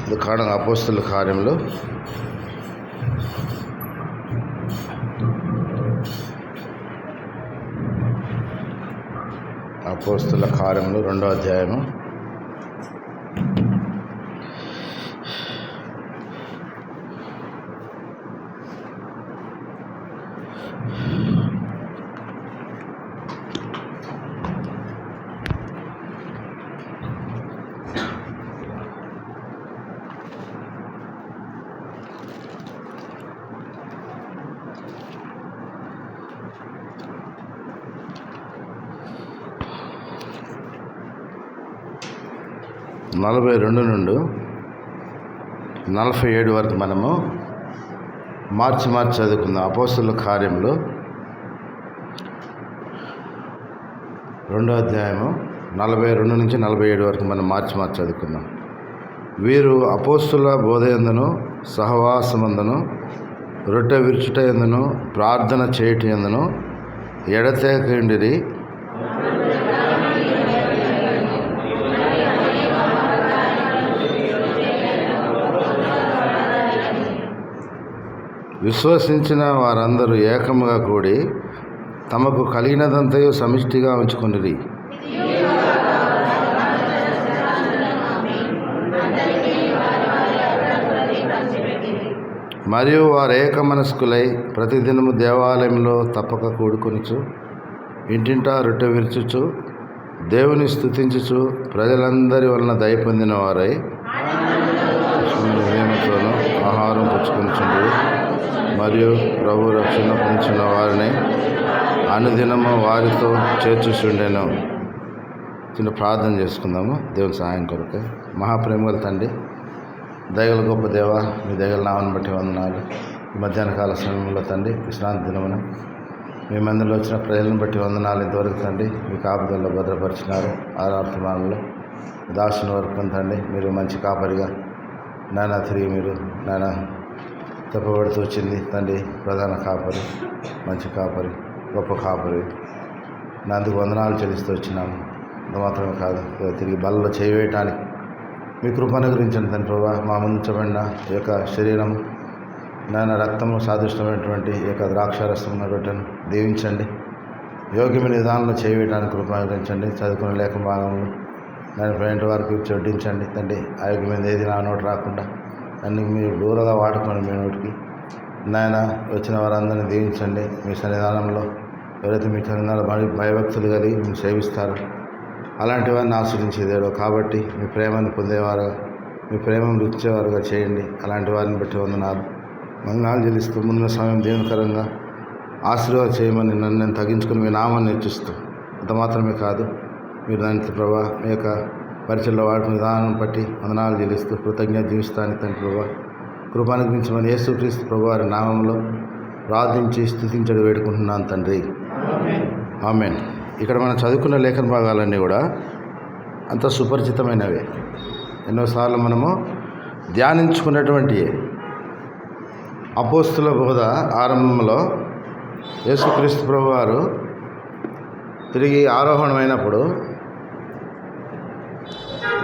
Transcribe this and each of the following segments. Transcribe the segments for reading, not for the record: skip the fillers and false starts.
ఇది కారణం అపోస్తలుల కార్యములు అపోస్తలుల కార్యములు 2వ అధ్యాయము 42 నుండి 47 వరకు మనము మార్చి చదువుకుందాం. అపోస్తలుల కార్యములు 2వ అధ్యాయము 42 నుంచి 47 వరకు మనం మార్చి చదువుకుందాం. వీరు అపోస్తలుల బోధయందును సహవాసమందును రొట్టె విరుచుట యందును ప్రార్థన చేయుట యందును ఎడతెగకుండిరి. విశ్వసించిన వారందరూ ఏకముగా కూడి తమకు కలిగినదంతయు సమిష్టిగా ఉంచుకొనిరి. మరియు వారు ఏక మనస్కులై ప్రతిదినము దేవాలయంలో తప్పక కూడుకొనుచు ఇంటింటా రొట్టె విరుచుచు దేవుని స్తుతించుచు ప్రజలందరి వలన దయ పొందిన వారై హృదయముతోనూ ఆహారం పుచ్చుకొనుచుండ్రి. మరియు ప్రభు రక్షణ పొందిన వారిని అనుదినము వారితో చేర్చుచుండెను. చిన్న ప్రార్థన చేసుకుందాము దేవుని సహాయం కొరకు. మహాప్రేమగల తండ్రి, దయగల గొప్ప దేవ, మీ దయగల నామను బట్టి వందనాలు. మధ్యాహ్న కాల సమయంలో తండ్రి విశ్రాంతి దినమున మీ మందిలో వచ్చిన ప్రజలను బట్టి వందనాలు. ఇంతవరకు తండ్రి మీ కాపుదల్లో భద్రపరిచినారు. ఆరార్థమానంలో దాసుని వరకు తండ్రి మీరు మంచి కాపరిగా నానా తిరిగి మీరు నానా తప్పబడుతూ వచ్చింది తండ్రి. ప్రధాన కాపరి, మంచి కాపరి, గొప్ప కాపరి, అందుకు వందనాలు చెల్లిస్తూ వచ్చినాము. అంత మాత్రమే కాదు, తిరిగి బలలో చేయవేయటానికి మీ కృప అనుగ్రహించండి తండ్రి. ప్రభా, మా ముంచబడిన ఈ యొక్క శరీరం నాన్న రక్తము సాదృష్టమైనటువంటి ఈ యొక్క ద్రాక్షారసం రొట్టెను దీవించండి. యోగ్యమైన విధానంలో చేయవేయడానికి కృప అనుగ్రహించండి. చదువుకున్న లేఖ భాగంలో నేను ప్రయాణ వారికి వడ్డించండి తండ్రి. ఆయోగ్యమైన ఏది నా నోటి రాకుండా అన్ని మీరు దూరంగా వాడుకోండి. మీ నోటికి నాయన వచ్చిన వారందరినీ దీవించండి. మీ సన్నిధానంలో ఎవరైతే మీ సన్నిధానంలో భయభక్తులు కలిగి మీరు సేవిస్తారో అలాంటి వారిని ఆశ్రయించేదేడో కాబట్టి మీ ప్రేమను పొందేవారుగా, మీ ప్రేమను రుచేవారుగా చేయండి. అలాంటి వారిని బట్టి వందనాలు మంగళాలు చెల్లిస్తూ ముందున్న సమయం దేవునికరంగా ఆశీర్వాదం చేయమని నన్ను నేను తగ్గించుకుని మీ నామాన్ని హెచ్చిస్తూ, అంత మాత్రమే కాదు మీరు దాని ప్రభా మీ యొక్క పరిచయలో వాడిన విధానం బట్టి వందనాలు చెల్లిస్తూ కృతజ్ఞత జీవిస్తానికి తండ్రి ప్రభా కృపానుగ్రహించమని యేసుక్రీస్తు ప్రభు వారి నామంలో ప్రార్థించి స్తుతించడం వేడుకుంటున్నాను తండ్రి. ఆమేన్. ఇక్కడ మనం చదువుకున్న లేఖన భాగాలన్నీ కూడా అంత సుపరిచితమైనవే. ఎన్నోసార్లు మనము ధ్యానించుకున్నటువంటి అపోస్తలుల బోధ ఆరంభంలో యేసుక్రీస్తు ప్రభు వారు తిరిగి ఆరోహణమైనప్పుడు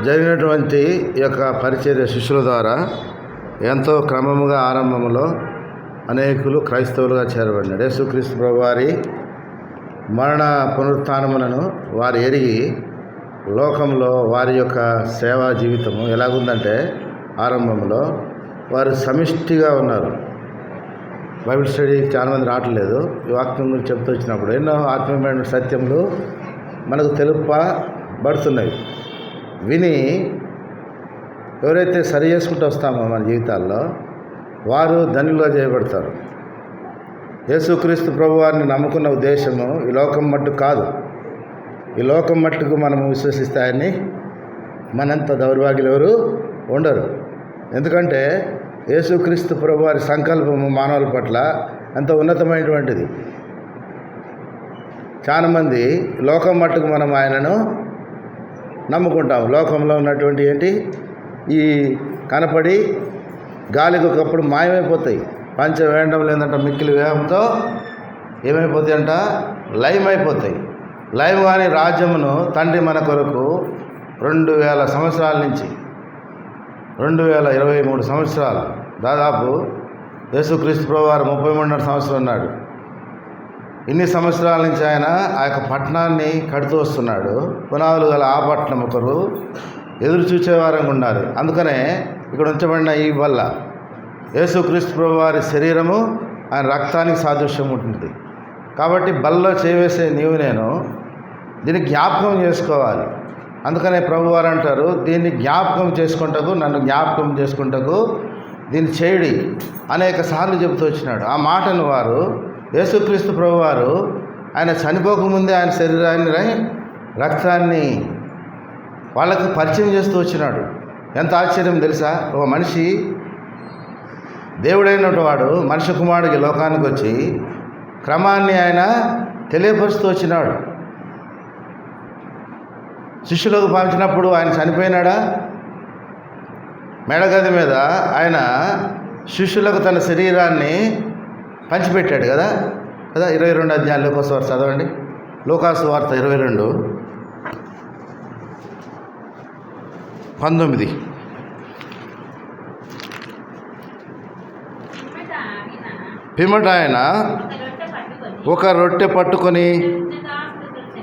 జరిగినటువంటి ఈ యొక్క పరిచర్య శిష్యుల ద్వారా ఎంతో క్రమముగా ఆరంభంలో అనేకులు క్రైస్తవులుగా చేరబడినాడు. యేసుక్రీస్తు ప్రభు వారి మరణ పునరుత్థానములను వారు ఎరిగి లోకంలో వారి యొక్క సేవా జీవితము ఎలాగుందంటే ఆరంభంలో వారు సమిష్టిగా ఉన్నారు. బైబిల్ స్టడీ చాలామంది రావట్లేదు. ఈ వాక్యం గురించి చెప్తూ వచ్చినప్పుడు ఎన్నో ఆత్మీయమైన సత్యములు మనకు తెలుపబడుతున్నాయి. విని ఎవరైతే సరి చేసుకుంటూ వస్తామో మన జీవితాల్లో వారు ధన్యులుగా చేయబడతారు. యేసుక్రీస్తు ప్రభు వారిని నమ్ముకున్న ఉద్దేశము ఈ లోకం మట్టుకు కాదు. ఈ లోకం మట్టుకు మనము విశ్వసిస్తే ఆయన్ని మనంత దౌర్భాగ్యులు ఎవరు ఉండరు. ఎందుకంటే యేసుక్రీస్తు ప్రభు వారి సంకల్పము మానవుల పట్ల అంత ఉన్నతమైనటువంటిది. చాలామంది లోకం మట్టుకు మనం ఆయనను నమ్ముకుంటాం. లోకంలో ఉన్నటువంటి ఏంటి ఈ కనపడి గాలికి ఒకప్పుడు మాయమైపోతాయి. పంచ వేయడం లేదంట మిక్కిలి వేగంతో ఏమైపోతాయి అంట లయం అయిపోతాయి. లయం కాని రాజ్యమును తండ్రి మన కొరకు 2000 సంవత్సరాల నుంచి 2023 సంవత్సరాలు దాదాపు యేసుక్రీస్తు ప్రభువారు 33 సంవత్సరం ఉన్నాడు. ఇన్ని సంవత్సరాల నుంచి ఆయన ఆ యొక్క పట్టణాన్ని కడుతూ వస్తున్నాడు. పునాదులు గల ఆ పట్టణం ఒకరు ఎదురు చూచేవారంగా ఉండాలి. అందుకనే ఇక్కడ ఉంచబడిన ఈ వల్ల యేసుక్రీస్తు ప్రభువారి శరీరము ఆయన రక్తానికి సాదృశ్యం ఉంటుంది. కాబట్టి బల్లో చేవేసే నీవు నేను దీన్ని జ్ఞాపకం చేసుకోవాలి. అందుకనే ప్రభువారు అంటారు, దీన్ని జ్ఞాపకం చేసుకుంటకు, నన్ను జ్ఞాపకం చేసుకుంటకు దీన్ని చేయడి అనేక సార్లు చెబుతూ వచ్చినాడు. ఆ మాటను వారు యేసుక్రీస్తు ప్రభువారు ఆయన చనిపోకముందే ఆయన శరీరాన్ని రక్తాన్ని వాళ్ళకి పరిచయం చేస్తూ వచ్చినాడు. ఎంత ఆశ్చర్యం తెలుసా? ఒక మనిషి దేవుడైనటువంటి వాడు మనిషి కుమారుడికి లోకానికి వచ్చి క్రమాన్ని ఆయన తెలియపరుస్తూ వచ్చినాడు. శిష్యులకు పంచినప్పుడు ఆయన చనిపోయినాడా? మెడగది మీద ఆయన శిష్యులకు తన శరీరాన్ని పంచిపెట్టాడు కదా 22 అధ్యాయం లోకాసు వార్త చదవండి. లోకాసు వార్త 22:19. పిమ్మట ఆయన ఒక రొట్టె పట్టుకొని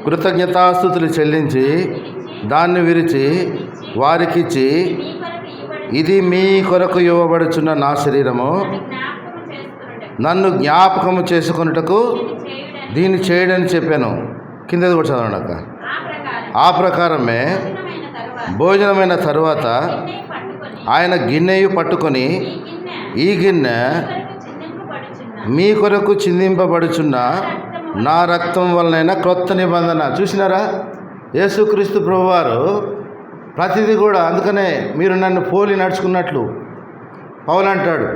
కృతజ్ఞతాస్తుతులు చెల్లించి దాన్ని విరిచి వారికిచ్చి, ఇది మీ కొరకు ఇవ్వబడుచున్న నా శరీరము, నన్ను జ్ఞాపకము చేసుకొనుటకు దీన్ని చేయడని చెప్పాను. కిందది కూడా చదవండి అక్క. ఆ ప్రకారమే భోజనమైన తరువాత ఆయన గిన్నెయు పట్టుకొని, ఈ గిన్నె మీ కొరకు చిందింపబడుచున్న నా రక్తం వలనైన క్రొత్త నిబంధన. చూసినారా? యేసుక్రీస్తు ప్రభువారు ప్రతిదీ కూడా, అందుకనే మీరు నన్ను పోలి నడుచుకున్నట్లు పౌలు అంటాడు.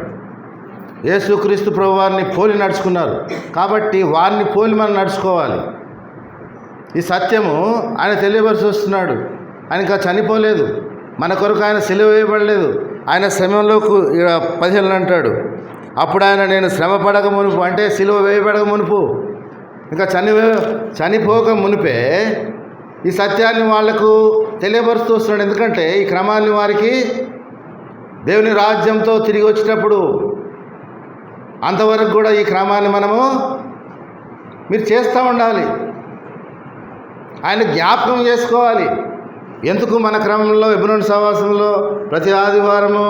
యేసుక్రీస్తు ప్రభువారిని పోలి నడుచుకున్నారు కాబట్టి వారిని పోలి మనం నడుచుకోవాలి. ఈ సత్యము ఆయన తెలియవలసి వస్తున్నాడు. ఆయన ఇంకా చనిపోలేదు, మన కొరకు ఆయన సిలువ వేయబడలేదు. ఆయన శ్రమలోకి 15 అంటాడు, అప్పుడు ఆయన నేను శ్రమ పడక మునుపు, అంటే సిలువ వేయబడక మునుపు, ఇంకా చనిపోక మునిపే ఈ సత్యాన్ని వాళ్లకు తెలియపరుస్తూ వస్తున్నాడు. ఎందుకంటే ఈ క్రమాన్ని వారికి దేవుని రాజ్యంతో తిరిగి వచ్చేటప్పుడు అంతవరకు కూడా ఈ క్రమాన్ని మనము మీరు చేస్తూ ఉండాలి. ఆయన జ్ఞాపకం చేసుకోవాలి. ఎందుకు మన క్రమంలో ఎబ్రోను సహవాసంలో ప్రతి ఆదివారము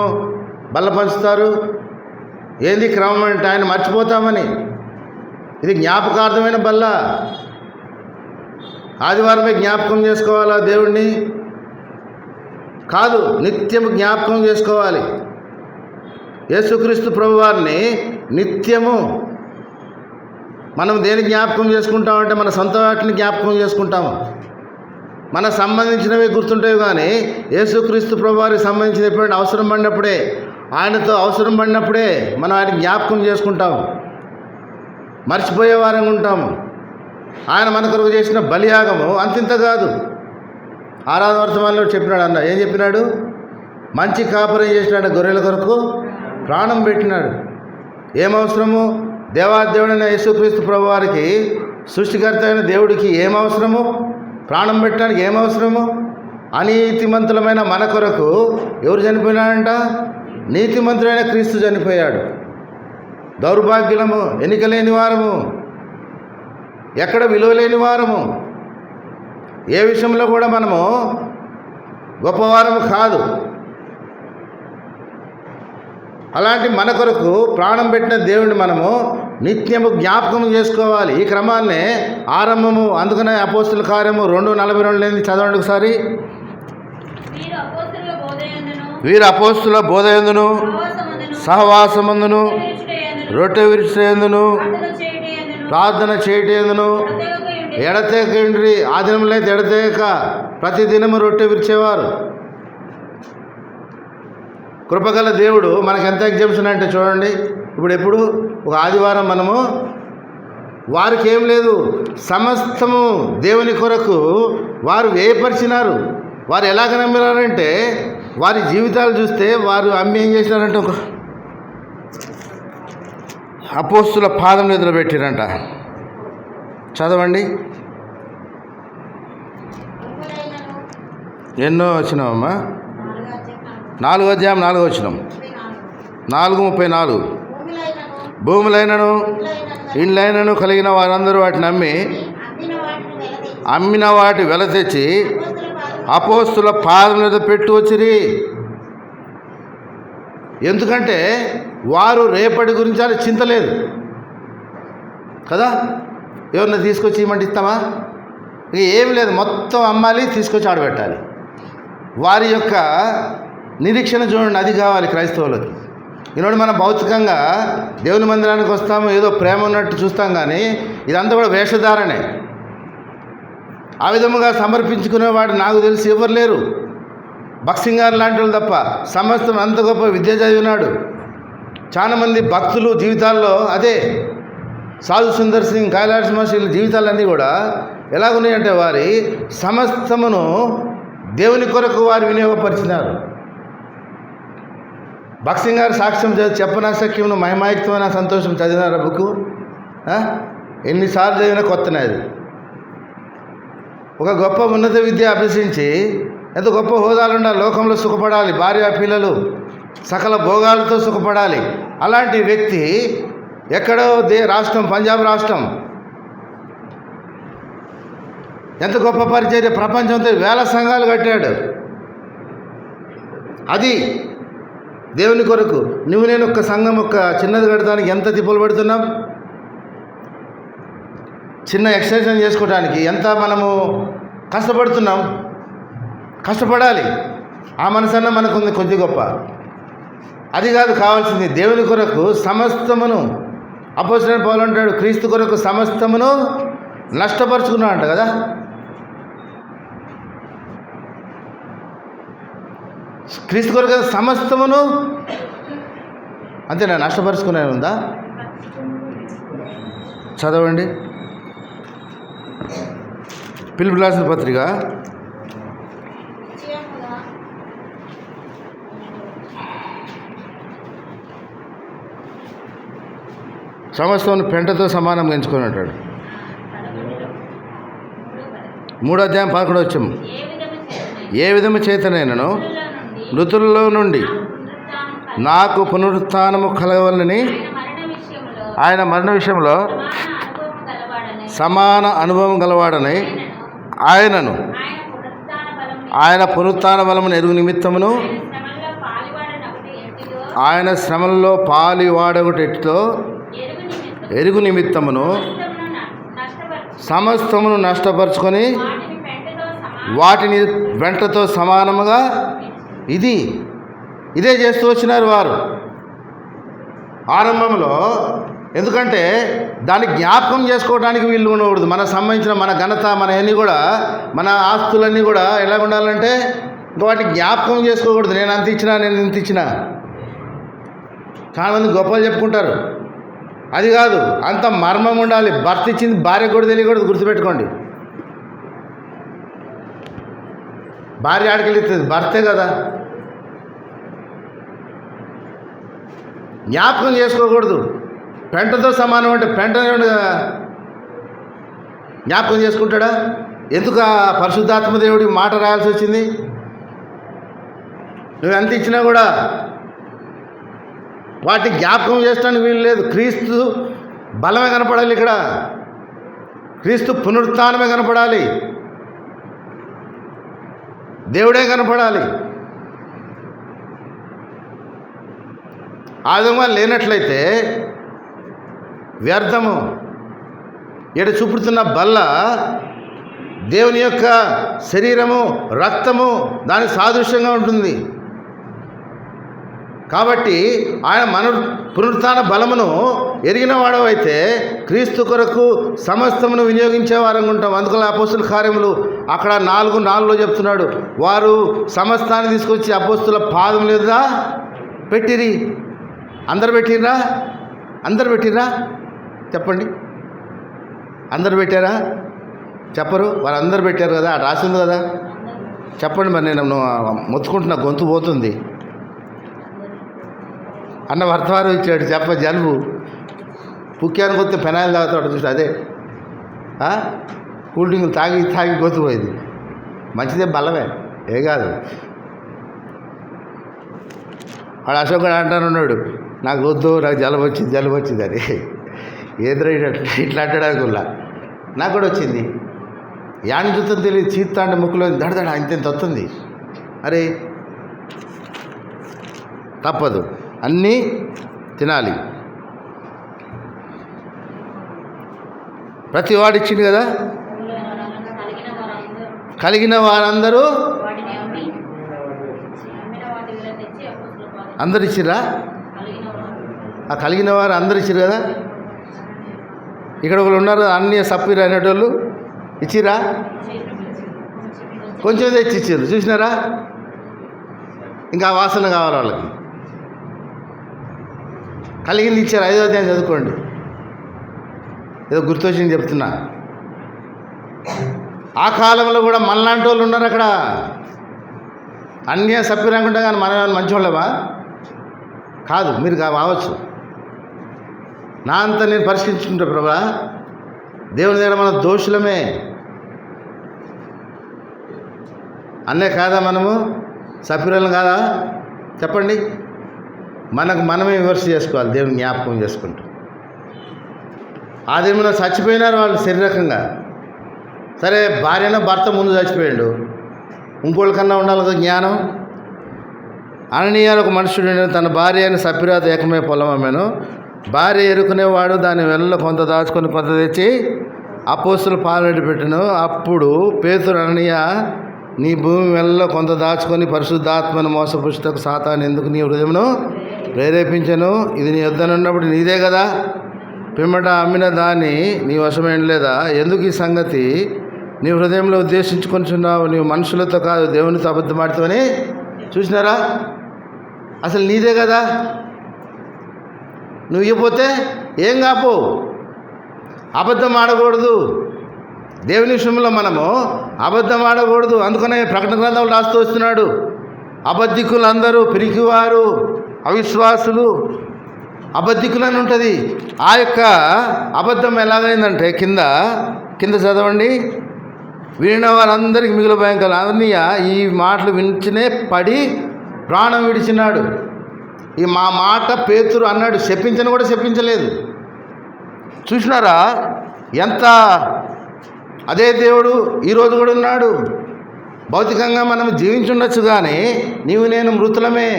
బల్ల పంచుతారు? ఏంది క్రమం అంటే ఆయన మర్చిపోతామని. ఇది జ్ఞాపకార్థమైన బల్ల. ఆదివారమే జ్ఞాపకం చేసుకోవాలా దేవుణ్ణి? కాదు, నిత్యము జ్ఞాపకం చేసుకోవాలి. యేసుక్రీస్తు ప్రభువారిని నిత్యము మనం దేని జ్ఞాపకం చేసుకుంటామంటే మన సొంత వాటిని జ్ఞాపకం చేసుకుంటాము. మనకు సంబంధించినవి గుర్తుంటాయి, కానీ యేసుక్రీస్తు ప్రభువారికి సంబంధించిన ఎప్పుడైనా అవసరం పడినప్పుడే, ఆయనతో అవసరం పడినప్పుడే మనం ఆయన జ్ఞాపకం చేసుకుంటాము. మర్చిపోయే వారంగా ఉంటాము. ఆయన మన కొరకు చేసిన బలియాగము అంతింత కాదు. 6వ వర్తమానంలో చెప్పినాడు. అన్న ఏం చెప్పినాడు? మంచి కాపురం చేసినాడు, గొర్రెల కొరకు ప్రాణం పెట్టినాడు. ఏమవసరము? దేవాదేవుడైన యేసుక్రీస్తు ప్రభువారికి, సృష్టికర్త అయిన దేవుడికి ఏమవసరము? ప్రాణం పెట్టడానికి ఏమవసరము? అనీతిమంతులమైన మన కొరకు ఎవరు చనిపోయినాడంట? నీతిమంతుడైన క్రీస్తు చనిపోయాడు. దౌర్భాగ్యులము, ఎన్నిక లేని వారము, ఎక్కడ విలువ లేని వారము, ఏ విషయంలో కూడా మనము గొప్పవారము కాదు. అలాంటి మన కొరకు ప్రాణం పెట్టిన దేవుడిని మనము నిత్యము జ్ఞాపకం చేసుకోవాలి. ఈ క్రమాన్నే ఆరంభము. అందుకనే అపోస్తుల కార్యము 2:42 చదవండి ఒకసారి. వీరు అపోస్తుల బోధయందును సహవాసమందును రొట్టె విరుచుటయందును ప్రార్థన చేయటందును ఎడతెగండ్రి. ఆ దినంలో అయితే ఎడతెగక ప్రతి దినము రొట్టె విరిచేవారు. కృపగల దేవుడు మనకు ఎంత ఎగ్జామ్షన్ అంటే చూడండి. ఎప్పుడు ఒక ఆదివారం మనము, వారికి ఏం లేదు, సమస్తము దేవుని కొరకు వారు వేయపరిచినారు. వారు ఎలాగ నమ్మినారంటే, వారి జీవితాలు చూస్తే వారు అమ్మి ఏం చేసినారంటే ఒక అపోస్తుల పాదం నిద్రపెట్టిరంట. చదవండి. ఎన్నో వచ్చినావమ్మా? 4వ అధ్యాయం 4వ వచనం, 4:34. భూములైనను ఇండ్లైనను కలిగిన వారందరూ వాటిని అమ్మిన వాటి వెల తెచ్చి అపోస్తుల పాదం మీద పెట్టి వచ్చిరి. ఎందుకంటే వారు రేపటి గురించి అది చింత లేదు కదా. ఎవరిని తీసుకొచ్చి ఇవ్వమంటే ఇస్తామా? ఇక ఏమి లేదు, మొత్తం అమ్మాలి, తీసుకొచ్చి ఆడబెట్టాలి. వారి యొక్క నిరీక్షణ చూడండి, అది కావాలి క్రైస్తవులకి. ఈనాడు మనం భౌతికంగా దేవుని మందిరానికి వస్తాము, ఏదో ప్రేమ ఉన్నట్టు చూస్తాం, కానీ ఇదంతా కూడా వేషధారణే. ఆ విధముగా సమర్పించుకునేవాడు నాకు తెలిసి ఎవరు లేరు, భక్సింగ్ గారు లాంటి వాళ్ళు తప్ప. సమస్తం అంత గొప్ప విద్య చదివినాడు. చాలామంది భక్తులు జీవితాల్లో అదే. సాధు సుందర్ సింగ్, కైలాష్ మహర్షుల జీవితాలన్నీ కూడా ఎలాగున్నాయంటే వారి సమస్తమును దేవుని కొరకు వారు వినియోగపరిచినారు. భక్సింగ్ గారు సాక్ష్యం చెప్పనశక్యమును మహిమాయుక్తమైన సంతోషం చదివినారా బుక్? ఎన్నిసార్లు చదివినా కొత్తనే. అది ఒక గొప్ప ఉన్నత విద్య అభ్యసించి ఎంత గొప్ప హోదాలు ఉండాలి, లోకంలో సుఖపడాలి, భార్య పిల్లలు సకల భోగాలతో సుఖపడాలి. అలాంటి వ్యక్తి ఎక్కడో రాష్ట్రం, పంజాబ్ రాష్ట్రం, ఎంత గొప్ప పరిచర్య, ప్రపంచంతో వేల సంఘాలు కట్టాడు. అది దేవుని కొరకు. నువ్వు నేను ఒక్క సంఘం, ఒక్క చిన్నది కడతానికి ఎంత తిప్పులు పడుతున్నాం, చిన్న ఎక్స్టెన్షన్ చేసుకోవడానికి ఎంత మనము కష్టపడుతున్నాం. కష్టపడాలి. ఆ మనసన్న మనకు ఉంది కొద్ది గొప్ప. అది కాదు కావాల్సింది, దేవుని కొరకు సమస్తమును. అపోస్తలుడైన పౌలు అంటాడు, క్రీస్తు కొరకు సమస్తమును నష్టపరుచుకున్నా అంట కదా. క్రీస్తు కొరకు సమస్తమును అంతేనా? నష్టపరుచుకునే ఉందా? చదవండి పిలుపు రాసిన పత్రిక 'సమస్తమును పెంటతో సమానంగా ఎంచుకొని అంటాడు. 3వ అధ్యాయం 11వ వచనం, ఏ విధము చేతనైనను మృతులలో నుండి నాకు పునరుత్థానము కలగవలనని ఆయన మరణ విషయంలో సమాన అనుభవం గలవాడని ఆయన పునరుత్థాన బలమును ఎరుగు నిమిత్తమును ఆయన శ్రమలలో పాలివాడొకటెట్టుతో ఎరుగు నిమిత్తమును సమస్తమును నష్టపరుచుకొని వాటిని వెంటతో సమానముగా ఇదే చేస్తూ వచ్చినారు వారు ఆరంభంలో. ఎందుకంటే దాన్ని జ్ఞాపకం చేసుకోవడానికి వీళ్ళు ఉండకూడదు. మనకు సంబంధించిన మన ఘనత, మన అన్నీ కూడా, మన ఆస్తులన్నీ కూడా ఎలా ఉండాలంటే వాటిని జ్ఞాపకం చేసుకోకూడదు. నేను అంత ఇచ్చినా, నేను ఇంత ఇచ్చినా. చాలామంది గొప్పలు చెప్పుకుంటారు. అది కాదు, అంత మర్మం ఉండాలి. భర్త ఇచ్చింది భార్య కూడా తెలియకూడదు, గుర్తుపెట్టుకోండి. భార్య ఆడికెళ్ళిస్తుంది, భర్తే కదా. జ్ఞాపకం చేసుకోకూడదు. పెంటతో సమానం అంటే పెంట జ్ఞాపకం చేసుకుంటాడా? ఎందుకు ఆ పరిశుద్ధాత్మ దేవుడి మాట రాయాల్సి వచ్చింది? నువ్వు ఎంత ఇచ్చినా కూడా వాటిని జ్ఞాపకం చేయడానికి వీలు లేదు. క్రీస్తు బలమే కనపడాలి ఇక్కడ, క్రీస్తు పునరుత్థానమే కనపడాలి, దేవుడే కనపడాలి. ఆ విధంగా లేనట్లయితే వ్యర్థము. ఎడ చూపుతున్న బల్ల దేవుని యొక్క శరీరము, రక్తము దానికి సాదృశ్యంగా ఉంటుంది. కాబట్టి ఆయన పునరుత్థాన బలమును ఎరిగిన వాడవైతే క్రీస్తు కొరకు సమస్తమును వినియోగించే వారంగా ఉంటాం. అందుకని అపోస్తుల కార్యములు అక్కడ 4:4 చెప్తున్నాడు, వారు సమస్తాన్ని తీసుకొచ్చి అపోస్తుల పాదం లేదా పెట్టిరి. అందరు పెట్టిర్రా చెప్పండి. అందరు పెట్టారా? చెప్పరు. వారందరూ పెట్టారు కదా, అటు రాసింది కదా. చెప్పండి. మరి నేను మొత్తుకుంటున్నా, గొంతు పోతుంది. అన్న వర్తవారం ఇచ్చాడు, చెప్ప జలుబు పుక్యానికి వస్తే పెనాయిల్ తాగుతాడు చూసి, అదే కూల్ డ్రింకులు తాగి గొంతు పోయింది. మంచిదే, బలమే, ఏ కాదు. వాడు అశోక్ కూడా అంటానున్నాడు, నాకు వద్దు, నాకు జలుబు వచ్చింది అని. ఏదో ఇట్లా అంటాడుకుల్లా నాకు కూడా వచ్చింది. యాని చూస్తుంది తెలియదు, చీత్తా అంటే ముక్కులో దడదడ ఇంత వస్తుంది. అరే తప్పదు, అన్నీ తినాలి. ప్రతి వాడు ఇచ్చింది కదా. కలిగిన వారందరూ అందరు ఇచ్చిరా? ఆ కలిగిన వారు అందరు ఇచ్చిరు కదా. ఇక్కడ ఒకళ్ళు ఉన్నారు అన్నీ సప్పిరు అనేటోళ్ళు, ఇచ్చిరా? కొంచెం తెచ్చి ఇచ్చారు, చూసినారా? ఇంకా వాసన కావాలి వాళ్ళకి. కలిగింది ఇచ్చారు. 5వ అధ్యాయం చదువుకోండి. ఏదో గుర్తొచ్చింది చెప్తున్నా. ఆ కాలంలో కూడా మనలాంటి వాళ్ళు ఉన్నారు అక్కడ. అన్నీ సప్పిరంగుంటా కానీ మనం ఏమైనా మంచి వాళ్ళమా? కాదు, మీరు కావచ్చు. నా అంతా నేను పరిష్కరించుకుంటా ప్రభా. దేవుని దగ్గర మన దోషులమే. అన్నే కాదా మనము? సప్పిరలం కాదా? చెప్పండి. మనకు మనమే విమర్శ చేసుకోవాలి, దేవుని జ్ఞాపకం చేసుకుంటూ. ఆదేమో చచ్చిపోయినారు వాళ్ళు శరీరకంగా. సరే, భార్యనో భర్త ముందు చచ్చిపోయాడు, ఇంకోళ్ళకన్నా ఉండాలి కదా జ్ఞానం. అననీయ ఒక మనుషుడు తన భార్య అయిన సప్పిరాతో ఏకమే పొలం అమ్మాను. భార్య ఎరుకునేవాడు దాని వెళ్ళలో కొంత దాచుకొని కొంత తెచ్చి అపోస్తులు పాలనెట్టి పెట్టాను. అప్పుడు పేతురు, అననీయ, నీ భూమి వెళ్ళలో కొంత దాచుకొని పరిశుద్ధాత్మను మోసపుచ్చుటకు సాతాను ఎందుకు నీ హృదయమును ప్రేరేపించను? ఇది నీ వద్దనున్నప్పుడు నీదే కదా. పిమ్మట అమ్మిన దాన్ని నీ వశమేం లేదా? ఎందుకు ఈ సంగతి నీ హృదయంలో ఉద్దేశించుకొనిచున్నావు? నీవు మనుషులతో కాదు దేవునితో అబద్ధమాడుతావని. చూసినారా? అసలు నీదే కదా. నువ్వు ఇవ్వకపోతే ఏం కాపో. అబద్ధం ఆడకూడదు. దేవుని విషయంలో మనము అబద్ధం ఆడకూడదు. అందుకనే ప్రకటన గ్రంథంలో రాస్తూ వస్తున్నాడు, అబద్ధికులు అందరూ పిరికివారు, అవిశ్వాసులు, అబద్ధికులని ఉంటుంది. ఆ యొక్క అబద్ధం ఎలాగైందంటే కింద చదవండి. వినిన వారందరికీ మిగులు భయంకరం. అననీయ ఈ మాటలు వింటనే పడి ప్రాణం విడిచినాడు. ఈ మా మాట పేతురు అన్నాడు, చెప్పించని కూడా చెప్పించలేదు. చూసినారా ఎంత? అదే దేవుడు ఈరోజు కూడా ఉన్నాడు. భౌతికంగా మనం జీవించుండొచ్చు కానీ నీవు నేను మృతులమే.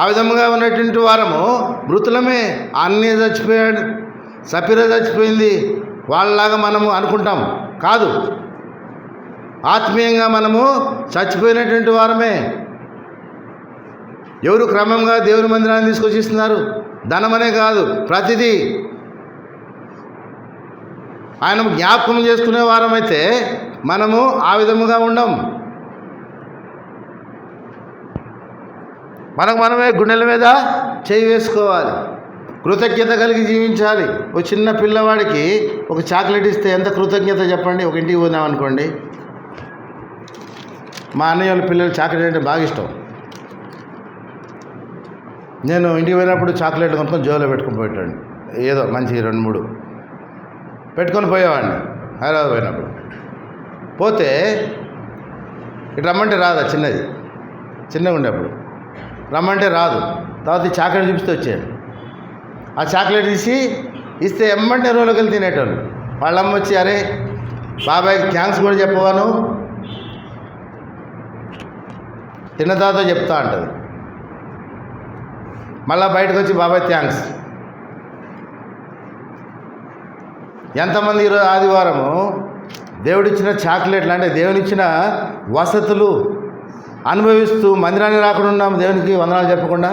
ఆ విధముగా ఉన్నటువంటి వారము మృతులమే. అన్నీ చచ్చిపోయాడు, సపిర చచ్చిపోయింది, వాళ్ళలాగా మనము అనుకుంటాం. కాదు, ఆత్మీయంగా మనము చచ్చిపోయినటువంటి వారమే. ఎవరు క్రమంగా దేవుని మందిరాన్ని తీసుకొచ్చి ఇస్తున్నారు? ధనమనే కాదు, ప్రతిదీ ఆయన జ్ఞాపకం చేసుకునే వారమైతే మనము ఆ విధముగా ఉండం. మనకు మనమే గుండెల మీద చేయి వేసుకోవాలి, కృతజ్ఞత కలిగి జీవించాలి. ఒక చిన్న పిల్లవాడికి ఒక చాక్లెట్ ఇస్తే ఎంత కృతజ్ఞత చెప్పండి. ఒక ఇంటికి పోదామనుకోండి, మా అన్నయ్య వాళ్ళ పిల్లలు చాక్లెట్ అంటే బాగా ఇష్టం. నేను ఇంటికి పోయినప్పుడు చాక్లెట్లు కొనుక్కొని జోలో పెట్టుకొని పోయేటాడు. ఏదో మంచి 2-3 పెట్టుకొని పోయేవాడిని. హైదరాబాద్ పోయినప్పుడు పోతే ఇటు రమ్మంటే రాదు. చిన్నగా ఉండేప్పుడు రమ్మంటే రాదు. తర్వాత ఈ చాక్లెట్ చూపిస్తే వచ్చాడు. ఆ చాక్లెట్ ఇస్తే ఎమ్మంటే రోజులోకి వెళ్ళి తినేటోళ్ళు. వాళ్ళమ్మ వచ్చి, అరే బాబాయ్కి థ్యాంక్స్ కూడా చెప్పవాను, తిన్న తర్వాత చెప్తా అంటుంది. మళ్ళీ బయటకు వచ్చి బాబాయ్ థ్యాంక్స్. ఎంతమంది ఈరోజు ఆదివారము దేవుడిచ్చిన చాక్లెట్లు అంటే దేవునిచ్చిన వసతులు అనుభవిస్తూ మందిరానికి రాకుండా ఉన్నాము, దేవునికి వందనాలు చెప్పకుండా.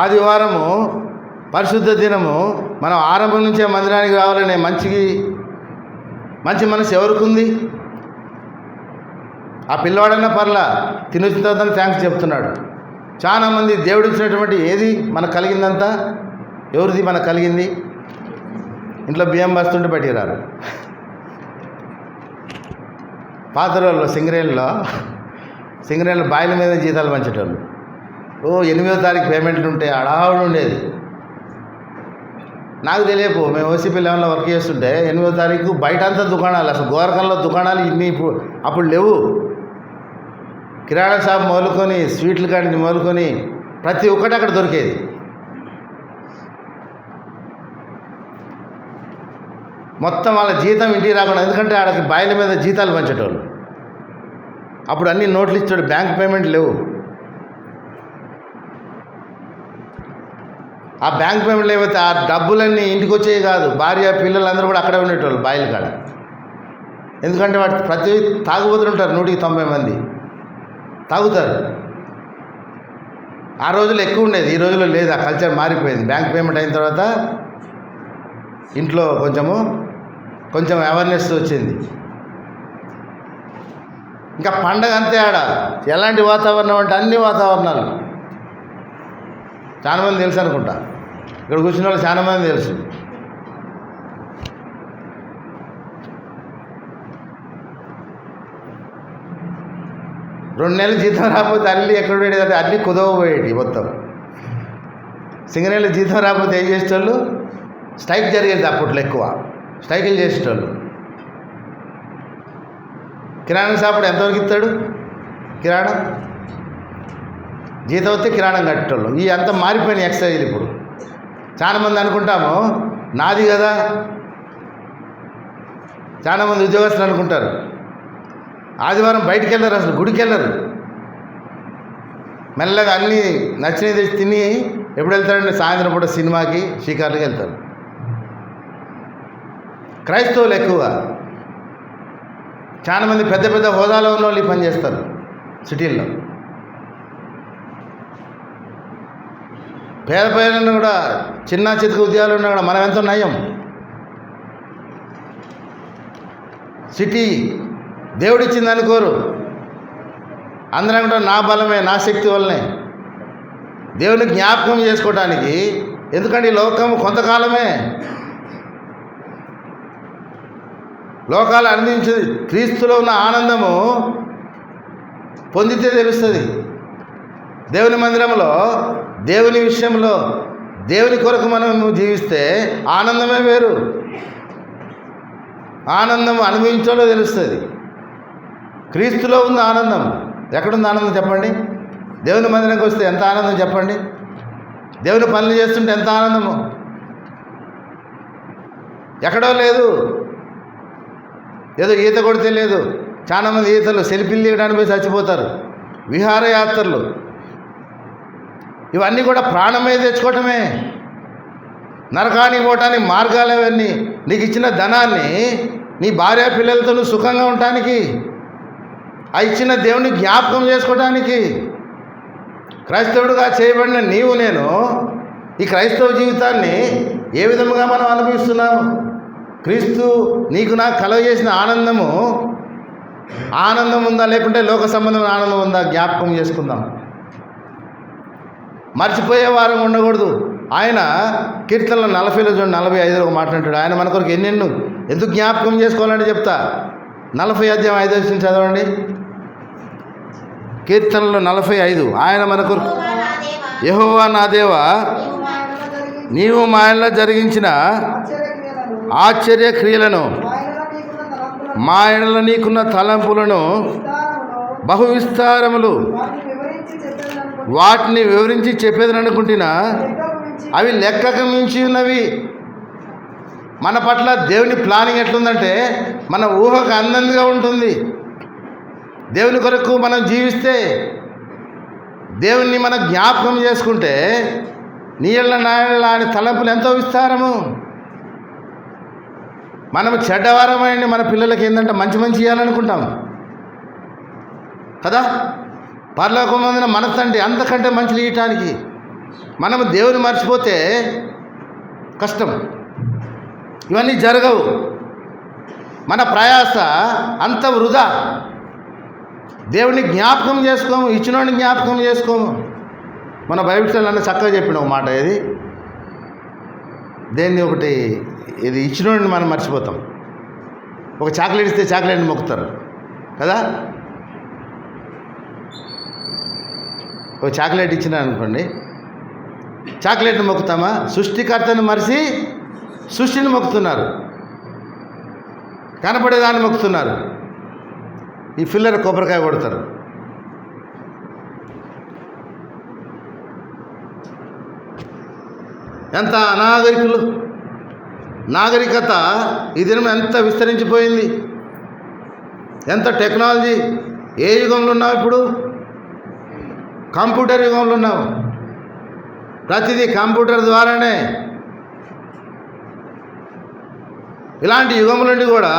ఆదివారము పరిశుద్ధ దినము, మనం ఆరంభం నుంచే మందిరానికి రావాలనే మంచి మనసు ఎవరికి ఉంది? ఆ పిల్లవాడన్నా పర్లా, తినొచ్చిన తర్వాత థ్యాంక్స్ చెప్తున్నాడు. చాలామంది దేవుడు ఇచ్చినటువంటి ఏది మనకు కలిగిందంతా ఎవరిది? మనకు కలిగింది. ఇంట్లో బియ్యం బస్తుంటే బయటికి రారు. పాత రోజుల్లో సింగరేణిలో బాయిల మీద జీతాలు పంచేటోళ్ళు. 8వ తారీఖు పేమెంట్లు ఉంటే అడావుడు ఉండేది. నాకు తెలియపు, మేము ఓసీపీ లెవెల్లో వర్క్ చేస్తుంటే 8వ తారీఖు బయట అంతా దుకాణాలు, అసలు గోరకంలో దుకాణాలు ఇన్ని అప్పుడు లేవు. కిరాణా షాప్ మొదలుకొని స్వీట్ల కాడి నుంచి మొదలుకొని ప్రతి ఒక్కటి అక్కడ దొరికేది. మొత్తం వాళ్ళ జీతం ఇంటికి రాకుండా, ఎందుకంటే ఆడకి బాయిల మీద జీతాలు పంచేటోళ్ళు. అప్పుడు అన్ని నోట్లు ఇచ్చాడు, బ్యాంక్ పేమెంట్ లేవు. ఆ బ్యాంక్ పేమెంట్ లేకపోతే ఆ డబ్బులన్నీ ఇంటికి వచ్చేవి కాదు. భార్య పిల్లలందరూ కూడా అక్కడే ఉండేటోళ్ళు బాయిల కాడ. ఎందుకంటే వాటి ప్రతి తాగుబోతులు ఉంటారు, 190 మంది తాగుతారు. ఆ రోజుల్లో ఎక్కువ ఉండేది, ఈ రోజుల్లో లేదు. ఆ కల్చర్ మారిపోయింది. బ్యాంక్ పేమెంట్ అయిన తర్వాత ఇంట్లో కొంచెం అవేర్నెస్ వచ్చింది. ఇంకా పండగ అంతే. ఆడ ఎలాంటి వాతావరణం అంటే అన్ని వాతావరణాలు. చాలామంది తెలుసు అనుకుంటా, ఇక్కడ కూర్చున్న వాళ్ళు చాలామంది తెలుసు. రెండు నెలలు జీతం రాకపోతే అల్లి ఎక్కడ పోయేది, అల్లి కుదవపోయేటి మొత్తం. సింగరేళ్ళ జీతం రాకపోతే ఏం చేసేటోళ్ళు, స్ట్రైక్ జరిగేది అప్పట్లో, ఎక్కువ స్ట్రైకులు చేసేటోళ్ళు. కిరాణా షాపుడు ఎంతవరకు ఇస్తాడు, కిరాణం జీతం వస్తే కిరాణం కట్టేటోళ్ళు. ఈ అంతా మారిపోయిన ఎక్సైజులు. ఇప్పుడు చాలామంది అనుకుంటాము నాది కదా, చాలామంది ఉద్యోగస్తులు అనుకుంటారు ఆదివారం బయటికి వెళ్ళరు, అసలు గుడికి వెళ్ళరు. మెల్లగా అన్నీ నచ్చినవి తెచ్చి తిని ఎప్పుడు వెళ్తారంటే సాయంత్రం పూట సినిమాకి, షికార్లకి వెళ్తారు. క్రైస్తవులు ఎక్కువగా, చాలామంది పెద్ద పెద్ద హోదాలో ఉన్న వాళ్ళు పని చేస్తారు సిటీల్లో. పేద పేదలను కూడా చిన్న చితక ఉద్యోగాలు ఉన్నా కూడా మనం ఎంతో నయం. సిటీ దేవుడిచ్చింది అనుకోరు, అందరం కూడా నా బలమే, నా శక్తి వల్లనే. దేవుని జ్ఞాపకం చేసుకోవటానికి, ఎందుకంటే ఈ లోకం కొంతకాలమే. లోకాలు అందించేది క్రీస్తులో ఉన్న ఆనందము పొందితే తెలుస్తుంది. దేవుని మందిరంలో, దేవుని విషయంలో, దేవుని కొరకు మనం జీవిస్తే ఆనందమే వేరు. ఆనందం అనుభవించాలో తెలుస్తుంది. క్రీస్తులో ఉంది ఆనందం. ఎక్కడుంది ఆనందం చెప్పండి? దేవుని మందిరంకి వస్తే ఎంత ఆనందం చెప్పండి? దేవుని పనులు చేస్తుంటే ఎంత ఆనందము? ఎక్కడో లేదు. ఏదో ఈత కొడితే లేదు. చాలామంది ఈతలు సెల్ఫీలు దిగడానికి పోయి చచ్చిపోతారు. విహారయాత్రలు, ఇవన్నీ కూడా ప్రాణమే తెచ్చుకోవటమే. నరకానికి పోవటానికి మార్గాలు అవన్నీ. నీకు ఇచ్చిన ధనాన్ని నీ భార్య పిల్లలతో నువ్వు సుఖంగా ఉండటానికి, ఆ ఇచ్చిన దేవుని జ్ఞాపకం చేసుకోవడానికి. క్రైస్తవుడుగా చేయబడిన నీవు నేను ఈ క్రైస్తవ జీవితాన్ని ఏ విధముగా మనం అనుభవిస్తున్నాము? క్రీస్తు నీకు నాకు కలగజేసిన ఆనందం ఉందా, లేకుంటే లోక సంబంధమైన ఆనందం ఉందా? జ్ఞాపకం చేసుకుందాం. మర్చిపోయే వారం ఉండకూడదు. ఆయన కీర్తనలో 40లో చూడండి, 45లో మాట్లాడాడు. ఆయన మన కొరకు ఎన్నెన్నో ఎందుకు జ్ఞాపకం చేసుకోవాలంటే చెప్తా. 40 అధ్యాయం 5 వచ్చిన చదవండి. కీర్తనలో 45, ఆయన మన కొరకు, యెహోవా నా దేవా, నీవు మా యెడల జరిగించిన ఆశ్చర్య క్రియలను, మా యెడల నీకున్న తలంపులను బహు విస్తారములు వాటిని వివరించి చెప్పేదని అనుకుంటున్నా, అవి లెక్కకు మించి ఉన్నవి. మన పట్ల దేవుని ప్లానింగ్ ఎట్లుందంటే మన ఊహకు అందంగా ఉంటుంది. దేవుని కొరకు మనం జీవిస్తే, దేవుణ్ణి మనం జ్ఞాపకం చేసుకుంటే, నీళ్ళ నాయళ్ళ అని తలంపులు ఎంతో విస్తారము. మనం చెడ్డవారమైన మన పిల్లలకి ఏంటంటే మంచి ఇవ్వాలనుకుంటాం కదా. పరలోకమందున మన తండ్రి అంతకంటే మంచిలు ఇవ్వటానికి మనము దేవుని మర్చిపోతే కష్టం. ఇవన్నీ జరగవు. మన ప్రయాస అంత వృధా. దేవుని జ్ఞాపకం చేసుకోము, ఇచ్చినోడిని జ్ఞాపకం చేసుకోము. మన బైబిల్లో చక్కగా చెప్పిన ఒక మాట, ఇది దేన్ని ఒకటి, ఇది ఇచ్చినోడిని మనం మర్చిపోతాం. ఒక చాక్లెట్ ఇస్తే చాక్లెట్ని మొక్కుతారు కదా. ఒక చాక్లెట్ ఇచ్చినా అనుకోండి, చాక్లెట్ని మొక్కుతామా? సృష్టికర్తను మరిచి సృష్టిని మొక్కుతున్నారు, కనపడేదాన్ని మొక్కుతున్నారు. ఈ ఫిల్లర్ కొబ్బరికాయ కొడతారు. ఎంత అనాగరికులు. నాగరికత ఈ దినం ఎంత విస్తరించిపోయింది, ఎంత టెక్నాలజీ. ఏ యుగంలో ఉన్నావు ఇప్పుడు? కంప్యూటర్ యుగంలో ఉన్నావు. ప్రతిదీ కంప్యూటర్ ద్వారానే. ఇలాంటి యుగం నుండి కూడా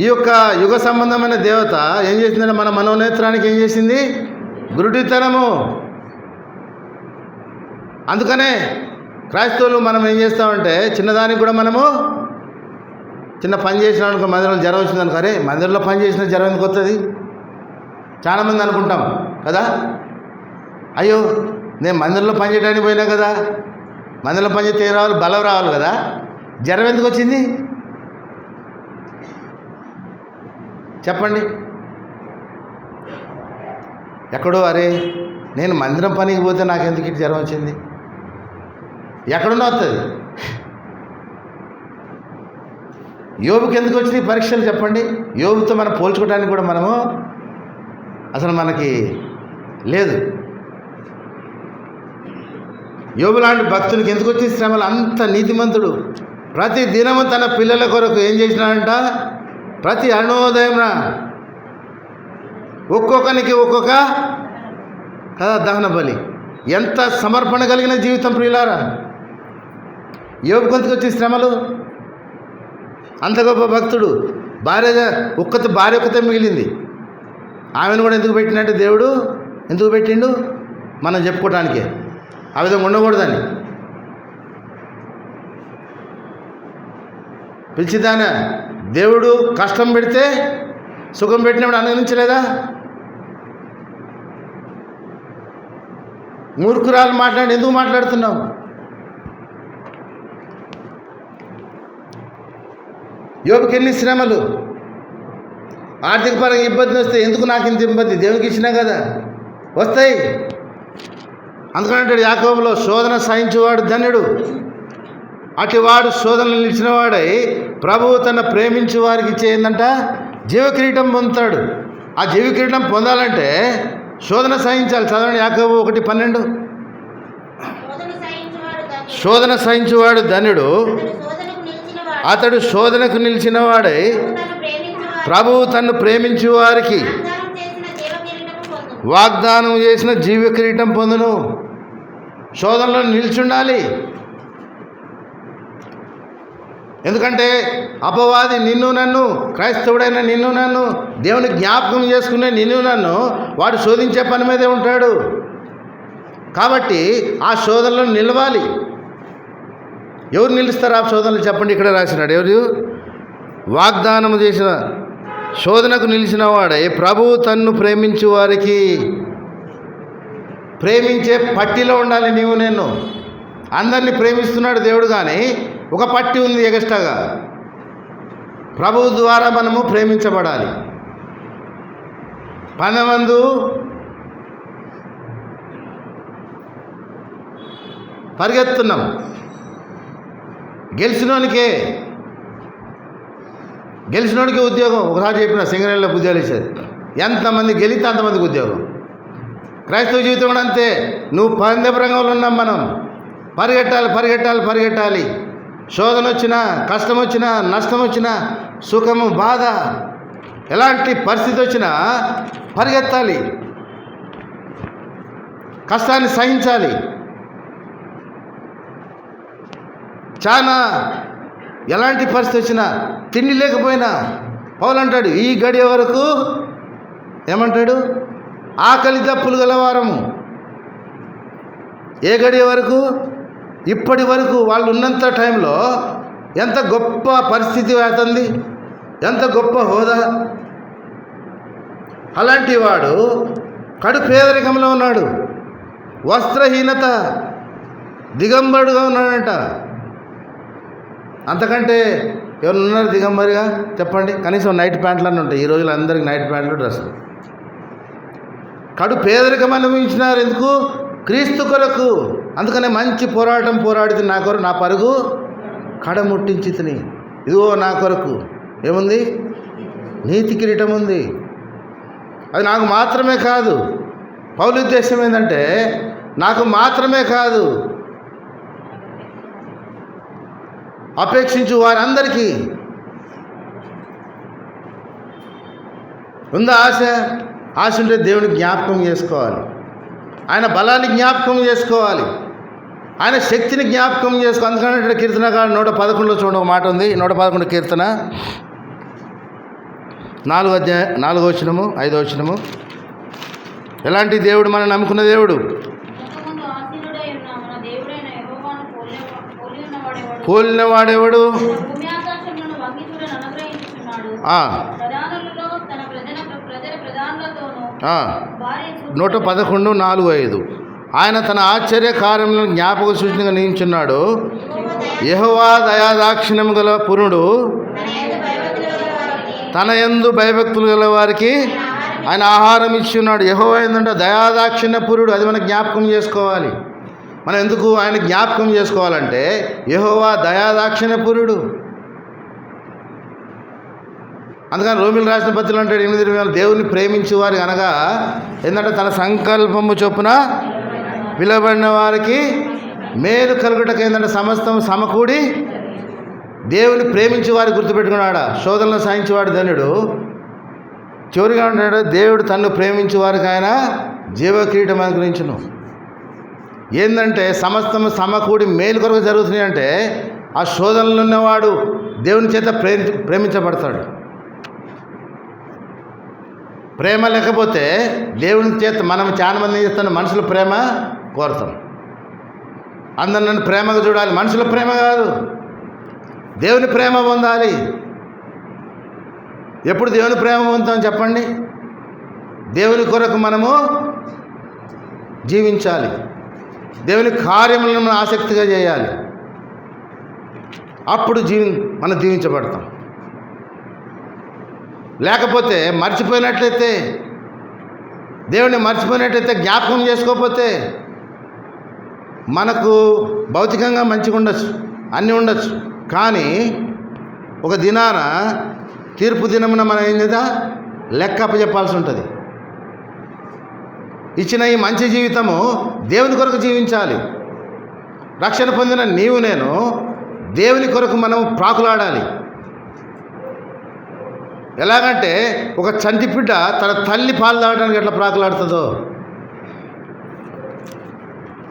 ఈ యొక్క యుగ సంబంధమైన దేవత ఏం చేసిందంటే మన మనోనేత్రానికి ఏం చేసింది? గురుడితనము. అందుకనే క్రైస్తవులు మనం ఏం చేస్తామంటే చిన్నదానికి కూడా మనము చిన్న పని చేసినామనుకో, మందిరంలో జ్వరం వచ్చిందనుకో, అరే మందిరంలో పని చేసిన జ్వరం ఎందుకు వస్తుంది చాలామంది అనుకుంటాం కదా. అయ్యో నేను మందిరంలో పని చేయడానికి పోయినా కదా, మందిరంలో పని చేస్తే ఏం రావాలి? బలం రావాలి కదా, జ్వరం ఎందుకు వచ్చింది చెప్పండి. ఎక్కడో అరే నేను మందిరం పనికి పోతే నాకు ఎందుకు ఇటు జ్వరం వచ్చింది, ఎక్కడున్నా వస్తుంది. యోబుకి ఎందుకు వచ్చినాయి పరీక్షలు చెప్పండి. యోబుతో మనం పోల్చుకోవడానికి కూడా మనము అసలు మనకి లేదు. యోబు లాంటి భక్తునికి ఎందుకు వచ్చిన శ్రమలు? అంత నీతిమంతుడు. ప్రతి దినము తన పిల్లల కొరకు ఏం చేసినాడంట? ప్రతి అరుణోదయం ఒక్కొక్కరికి ఒక్కొక్క దహన బలి. ఎంత సమర్పణ కలిగిన జీవితం ప్రియులారా. యోబు కొంతకు వచ్చే శ్రమలు. అంత గొప్ప భక్తుడు. భార్య ఒక్కతే మిగిలింది. ఆమెను కూడా ఎందుకు పెట్టినట్టు దేవుడు ఎందుకు పెట్టిండు? మనం చెప్పుకోవటానికే. ఆ విధంగా ఉండకూడదని. పిలిచిదానా దేవుడు కష్టం పెడితే సుఖం పెట్టినప్పుడు అనుభవించలేదా? మూర్ఖురాలు ఎందుకు మాట్లాడుతున్నావు? యోబుకి ఎన్ని శ్రమలు. ఆర్థిక పరంగా ఇబ్బంది వస్తే ఎందుకు నాకు ఇంత ఇబ్బంది? దేవునికి ఇచ్చినా కదా, వస్తాయి. అందుకంటే యాకోబులో శోధన సహించేవాడు ధన్యుడు. అటివాడు శోధనలు నిలిచిన వాడై ప్రభువు తన ప్రేమించే వారికి ఇచ్చేందంట జీవకిరీటం పొందుతాడు. ఆ జీవకిరీటం పొందాలంటే శోధన సహించాలి. చదవండి యాకోబు 1:12. శోధన సహించేవాడు ధన్యుడు, అతడు శోధనకు నిలిచిన వాడై ప్రభువు తన్ను ప్రేమించే వారికి వాగ్దానం చేసిన జీవకిరీటం పొందును. శోధనలో నిలిచుండాలి. ఎందుకంటే అపవాది నిన్ను నన్ను, క్రైస్తవుడైన నిన్ను నన్ను, దేవుని జ్ఞాపకం చేసుకునే నిన్ను నన్ను వాడు శోధించే పని మీదే ఉంటాడు. కాబట్టి ఆ శోధనలో నిలవాలి. ఎవరు నిలుస్తారు ఆ శోధనలు చెప్పండి. ఇక్కడ రాసినాడు ఎవరు? వాగ్దానం చేసిన శోధనకు నిలిచిన వాడే ప్రభువు తన్ను ప్రేమించే వారికి. ప్రేమించే పట్టిలో ఉండాలి నీవు నేను. అందరినీ ప్రేమిస్తున్నాడు దేవుడు, కానీ ఒక పట్టి ఉంది ఎగస్ట్రాగా. ప్రభువు ద్వారా మనము ప్రేమించబడాలి. పనమందు పరిగెత్తున్నాం. గెలిచినోడికి ఉద్యోగం. ఒకసారి చెప్పిన సింగరేణిలో ఉద్యోగాలు ఇచ్చేది. ఎంతమంది గెలిస్తే అంతమందికి ఉద్యోగం. క్రైస్తవ జీవితం కూడా అంతే. నువ్వు పందెపు రంగంలో ఉన్నాం మనం. పరిగెట్టాలి. శోధన వచ్చినా, కష్టం వచ్చినా, నష్టం వచ్చినా, సుఖము, బాధ, ఎలాంటి పరిస్థితి వచ్చినా పరిగెత్తాలి. కష్టాన్ని సహించాలి. చాలా ఎలాంటి పరిస్థితి వచ్చినా, తిండి లేకపోయినా పౌలు అంటాడు ఈ గడియ వరకు ఏమంటాడు? ఆకలి దప్పులు గలవారము. ఏ గడియ వరకు? ఇప్పటి వరకు. వాళ్ళు ఉన్నంత టైంలో ఎంత గొప్ప పరిస్థితి అవుతుంది, ఎంత గొప్ప హోదా. అలాంటి వాడు కడు పేదరికంలో ఉన్నాడు, వస్త్రహీనత, దిగంబరుడుగా ఉన్నాడంట. అంతకంటే ఎవరు ఉన్నారు దిగంబరిగా చెప్పండి? కనీసం నైట్ ప్యాంట్లన్నీ ఉంటాయి. ఈ రోజులు అందరికీ నైట్ ప్యాంట్లు, డ్రెస్సులు. కడు పేదరికం అనుభవించినారు. ఎందుకు? క్రీస్తు కొరకు. అందుకనే మంచి పోరాటం పోరాడితే నా కొరకు, నా పరుగు కడముట్టించి తిని, ఇదిగో నా కొరకు ఏముంది? నీతి కిరీటం ఉంది. అది నాకు మాత్రమే కాదు. పౌలు ఉద్దేశం ఏంటంటే నాకు మాత్రమే కాదు, అపేక్షించు వారందరికీ ఉందా ఆశ? ఆశ ఉంటే దేవుని జ్ఞాపకం చేసుకోవాలి, ఆయన బలాన్ని జ్ఞాపకం చేసుకోవాలి, ఆయన శక్తిని జ్ఞాపకం చేసుకోవాలి. అందుకని కీర్తనకారుడు 111లో చూడండి, ఒక మాట ఉంది. 111 కీర్తన 4వ వచనము 5వ వచనము. ఎలాంటి దేవుడు? మనం నమ్ముకున్న దేవుడు. పోలిన వాడేవాడు? 111:4-5. ఆయన తన ఆశ్చర్య కార్యములను జ్ఞాపక సూచనగా నియమించున్నాడు. యెహోవా దయాదాక్షిణ్యము గల పురుడు, తన యందు భయభక్తులు గల వారికి ఆయన ఆహారం ఇచ్చి ఉన్నాడు. యెహోవా ఏంటంటే దయాదాక్షిణ్య పురుడు. అది మనం జ్ఞాపకం చేసుకోవాలి. మనం ఎందుకు ఆయన జ్ఞాపకం చేసుకోవాలంటే యెహోవా దయాదాక్షిణ్య పురుడు. అందుకని రోమిలు రాసిన పత్రికలు అంటే 8:20 దేవుని ప్రేమించే వారికి అనగా ఏంటంటే తన సంకల్పము చొప్పున పిలువబడిన వారికి మేలు కలుగుటకు ఏంటంటే సమస్తం సమకూడి దేవుని ప్రేమించే వారికి గుర్తుపెట్టుకున్నాడా. శోధనలో సాయించేవాడు ధన్యుడు. చివరిగా ఉంటాడు, దేవుడు తన్ను ప్రేమించే వారికి ఆయన జీవకిరీటం అనుగ్రహించును. ఏంటంటే సమస్తము సమకూడి మేలు కొరకు జరుగుతున్నాయి అంటే ఆ శోధనలు ఉన్నవాడు దేవుని చేత ప్రేమించబడతాడు. ప్రేమ లేకపోతే దేవుని చేత మనం చాలా మంది చేస్తున్న మనుషుల ప్రేమ కోరుతాం. అందరు నన్ను ప్రేమగా చూడాలి. మనుషుల ప్రేమ కాదు, దేవుని ప్రేమ పొందాలి. ఎప్పుడు దేవుని ప్రేమ పొందుతాం చెప్పండి? దేవుని కొరకు మనము జీవించాలి, దేవుని కార్యములను మనం ఆసక్తిగా చేయాలి. అప్పుడు మనం దీవించబడతాం. లేకపోతే మర్చిపోయినట్లయితే, దేవుని మర్చిపోయినట్లయితే, జ్ఞాపకం చేసుకోకపోతే మనకు భౌతికంగా మంచిగా ఉండొచ్చు, అన్నీ ఉండొచ్చు. కానీ ఒక దినాన తీర్పు దినమున మనం ఏం చేద్దా లెక్క అప్పచెప్పాల్సి ఉంటుంది. ఇచ్చిన ఈ మంచి జీవితము దేవుని కొరకు జీవించాలి. రక్షణ పొందిన నీవు నేను దేవుని కొరకు మనం ప్రాకులాడాలి. ఎలాగంటే ఒక చంటి బిడ్డ తన తల్లి పాలు తాగడానికి ఎట్లా ప్రాకులాడుతుందో,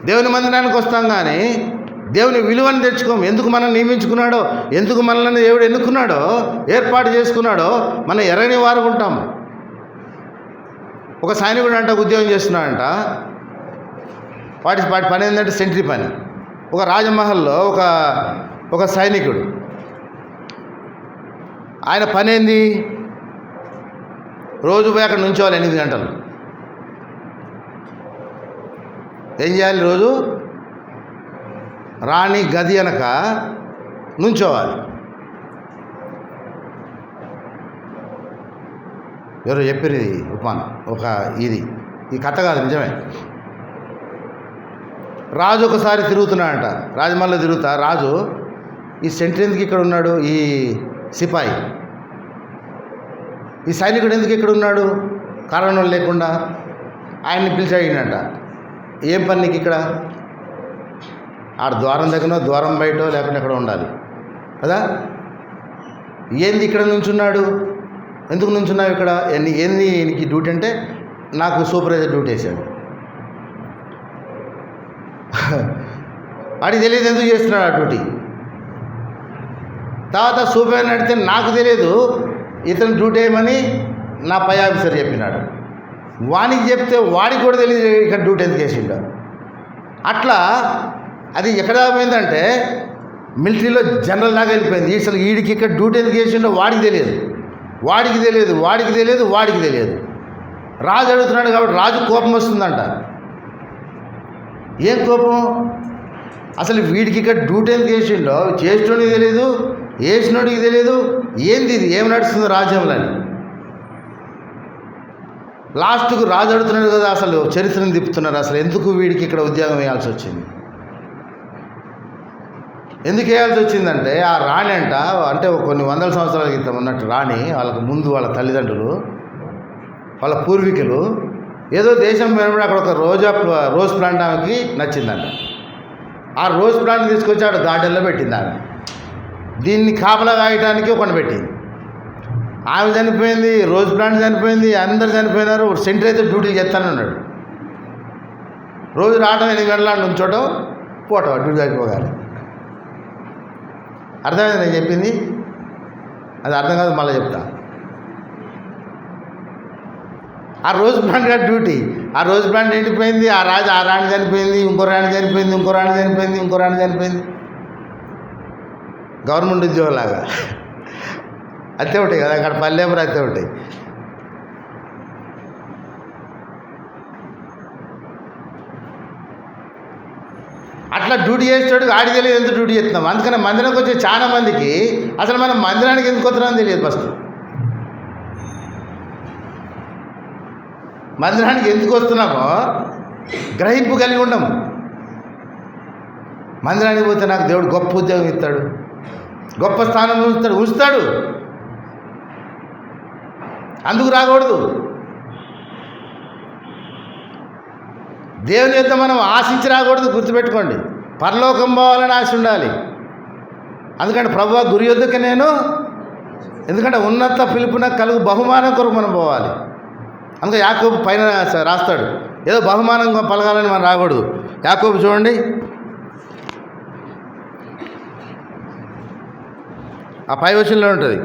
దేవుని మందిరానికి వస్తాం కానీ దేవుని విలువను తెచ్చుకోము. ఎందుకు మనల్ని నియమించుకున్నాడో, ఎందుకు మనల్ని దేవుడు ఎన్నుకున్నాడో, ఏర్పాటు చేసుకున్నాడో మనం ఎరగని వారు ఉంటాం. ఒక సైనికుడు అంట ఉద్యోగం చేస్తున్నాడంట. వాటి పని ఏంటంటే సెంట్రీ పని. ఒక రాజమహల్లో ఒక సైనికుడు, ఆయన పని ఏంది? రోజు పోయి అక్కడ నుంచోవాలి 8 గంటలు. ఏం చేయాలి? రోజు రాణి గది అనక నుంచోవాలి. ఎవరో చెప్పారు ఇది ఉపమానం, ఈ కథ కాదు, నిజమే. రాజు ఒకసారి తిరుగుతున్నాడంట, రాజమహల్లో తిరుగుతా. రాజు ఈ సెంట్రీ ఎందుకు ఇక్కడ ఉన్నాడు? ఈ సిపాయి, ఈ సైనికుడు ఎందుకు ఇక్కడ ఉన్నాడు? కారణం లేకుండా ఆయన్ని పిలిచి అడిగినట, ఏం పని నీకు ఇక్కడ? ఆడ ద్వారం దగ్గర, ద్వారం బయట, లేకుండా ఎక్కడ ఉండాలి కదా. ఏంది ఇక్కడ నుంచున్నాడు? ఎందుకు నుంచున్నావు ఇక్కడ? ఏంది నీకు డ్యూటీ అంటే, నాకు సూపర్వైజర్ డ్యూటీ వేసాడు. వాడికి తెలియదు ఎందుకు చేస్తున్నాడు ఆ డ్యూటీ. తర్వాత సూపర్వైజర్ అడిగితే నాకు తెలియదు, ఇతను డ్యూటీ వేయమని నా పై ఆఫీసర్ చెప్పినాడు. వానికి చెప్తే వాడికి కూడా తెలియదు ఇక్కడ డ్యూటీ ఎందుకు వేసిండో. అట్లా అది ఎక్కడ పోయిందంటే మిలిటరీలో జనరల్ దాకా వెళ్ళిపోయింది. అసలు వీడికి ఇక్కడ డ్యూటీ ఎందుకు వేసిండో వాడికి తెలియదు, వాడికి తెలియదు, వాడికి తెలియదు, వాడికి తెలియదు. రాజు అడుగుతున్నాడు కాబట్టి రాజు కోపం వస్తుందంట. ఏం కోపం? అసలు వీడికి ఇక్కడ డ్యూటీ ఎందుకు వేసిండో చేసినోడికి తెలియదు, వేసినోడికి తెలియదు. ఏంది ఇది? ఏం నడుస్తుందో రాజ్యంలో అని. లాస్ట్కు రాజు అడుగుతున్నాడు కదా, అసలు చరిత్రను తిప్పుతున్నారు. అసలు ఎందుకు వీడికి ఇక్కడ ఉద్యోగం వేయాల్సి వచ్చింది? ఎందుకు వేయాల్సి వచ్చిందంటే ఆ రాణి అంటే కొన్ని వందల సంవత్సరాల క్రితం ఉన్నట్టు రాణి, వాళ్ళకు ముందు వాళ్ళ తల్లిదండ్రులు, వాళ్ళ పూర్వీకులు ఏదో దేశం పోయినప్పుడు అక్కడ ఒక రోజ్ ప్లాంట్ ఆమెకి నచ్చిందంట. ఆ రోజ్ ప్లాంట్ తీసుకొచ్చి ఆడ గార్డెన్లో పెట్టింది ఆమె. దీన్ని కాపలా కాయటానికి ఒకటి పెట్టింది. ఆమె చనిపోయింది, రోజ్ ప్లాంట్ చనిపోయింది, అందరు చనిపోయినారు. సెంటర్ అయితే డ్యూటీలు చేస్తానే ఉన్నాడు. రోజు రావడం 8 గంటల నుంచోటం పోవటం డ్యూటీ అయిపోగాలి. అర్థమైంది నేను చెప్పింది? అది అర్థం కాదు, మళ్ళీ చెప్తా. ఆ రోజు ప్లాంట్ గారి డ్యూటీ, ఆ రోజు ప్లాంట్ ఎండిపోయింది. ఆ రాణి చనిపోయింది, ఇంకో రాణి చనిపోయింది, ఇంకో రాణి చనిపోయింది, ఇంకో రాణి చనిపోయింది. గవర్నమెంట్ ఉద్యోగంలాగా అత్తే ఉంటాయి కదా, అక్కడ పల్లెమరు అత్తే ఉంటాయి. అట్లా డ్యూటీ చేస్తాడు. ఆడికి తెలియదు ఎంత డ్యూటీ చేస్తున్నాం. అందుకని మందిరానికి వచ్చే చాలా మందికి అసలు మనం మందిరానికి ఎందుకు వస్తున్నామని తెలియదు. ఫస్ట్ మందిరానికి ఎందుకు వస్తున్నామో గ్రహింపు కలిగి ఉండము. మందిరానికి పోతే నాకు దేవుడు గొప్ప ఉద్యోగం ఇస్తాడు, గొప్ప స్థానం ఉంచుతాడు. అందుకు రాకూడదు. దేవుని యొక్క మనం ఆశించి రాకూడదు. గుర్తుపెట్టుకోండి, పరలోకం పోవాలని ఆశ ఉండాలి. అందుకంటే ప్రభువా గురి యొద్దకు నేను, ఎందుకంటే ఉన్నత పిలుపున కలుగు బహుమానం కొరకు మనం పోవాలి. అందుకే యాకోబు పైన రాస్తాడు, ఏదో బహుమానం పలకాలని మనం రాకూడదు. యాకోబు చూడండి, ఆ పై వచనంలో ఉంటుంది,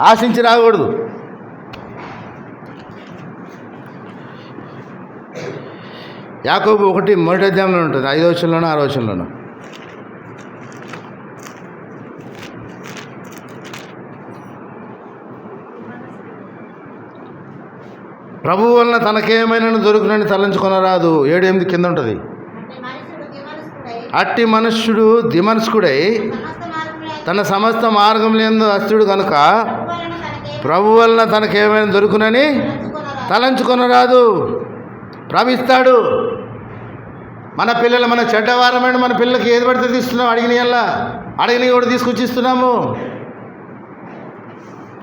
ఆశించి రాకూడదు. యాకోబు 1 మొదటి అధ్యాయంలో ఉంటుంది, 5వ వచనంలోనూ 6వ వచనంలోనూ. ప్రభువు వలన తనకేమైనా దొరుకునని తలంచుకొనరాదు. 7-8 కింద ఉంటుంది. అట్టి మనుష్యుడు దిమనస్కుడై తన సమస్త మార్గములందు అస్థిరుడు కనుక ప్రభు వలన తనకేమైనా దొరుకునని తలంచుకొనరాదు. ప్రవిస్తాడు. మన పిల్లలు మన చెడ్డవారమైన మన పిల్లలకి ఏది పడితే తీస్తున్నాం, అడిగిన కూడా తీసుకొచ్చి ఇస్తున్నాము.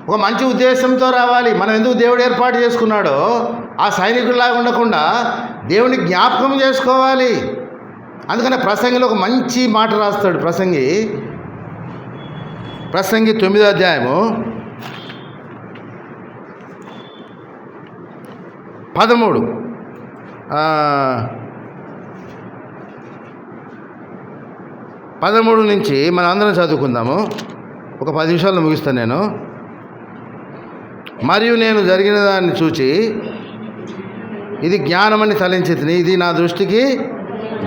ఒక మంచి ఉద్దేశంతో రావాలి. మనం ఎందుకు దేవుడు ఏర్పాటు చేసుకున్నాడో ఆ సైనికుడిలాగా ఉండకుండా దేవుని జ్ఞాపకం చేసుకోవాలి. అందుకనే ప్రసంగిలో ఒక మంచి మాట రాస్తాడు. ప్రసంగి 9వ అధ్యాయము 13 నుంచి మనం అందరం చదువుకుందాము. ఒక 10 నిమిషాల్లో ముగిస్తాను నేను. మరియు నేను జరిగిన దాన్ని చూచి ఇది జ్ఞానమని తలంచితిని, ఇది నా దృష్టికి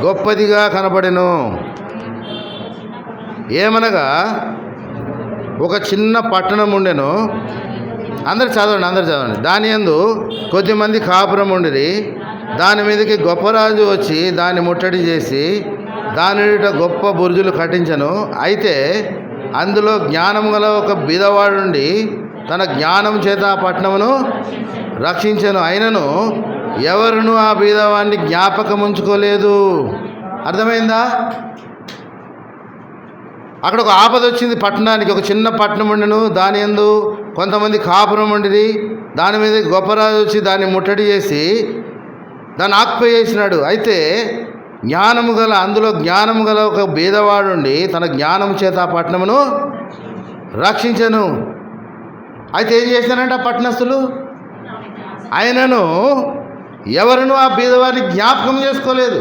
గొప్పదిగా కనబడెను. ఏమనగా ఒక చిన్న పట్టణం ఉండెను. అందరు చదవండి. దాని యందు కొద్దిమంది కాపురం ఉండిరి. దాని మీదకి గొప్ప రాజు వచ్చి దాన్ని ముట్టడి చేసి దాని గొప్ప బురుజులు కట్టించను. అయితే అందులో జ్ఞానం గల ఒక బీదవాడుండి తన జ్ఞానం చేత ఆ పట్టణమును రక్షించను. అయినను ఎవరును ఆ బీదవాడిని జ్ఞాపకం ఉంచుకోలేదు. అర్థమైందా? అక్కడ ఒక ఆపద వచ్చింది పట్టణానికి. ఒక చిన్న పట్టణం ఉండెను. దాని యందు కొంతమంది కాపురం ఉండిరి. దాని మీద గొప్పరాజు వచ్చి దాన్ని ముట్టడి చేసి దాన్ని ఆక్యుపై చేసినాడు. అయితే అందులో జ్ఞానము గల ఒక బీదవాడుండి తన జ్ఞానం చేత ఆ పట్టణమును రక్షించను. అయితే ఏం చేశానంటే ఆ పట్టణస్థులు ఆయనను ఎవరును ఆ బీదవారిని జ్ఞాపకం చేసుకోలేదు.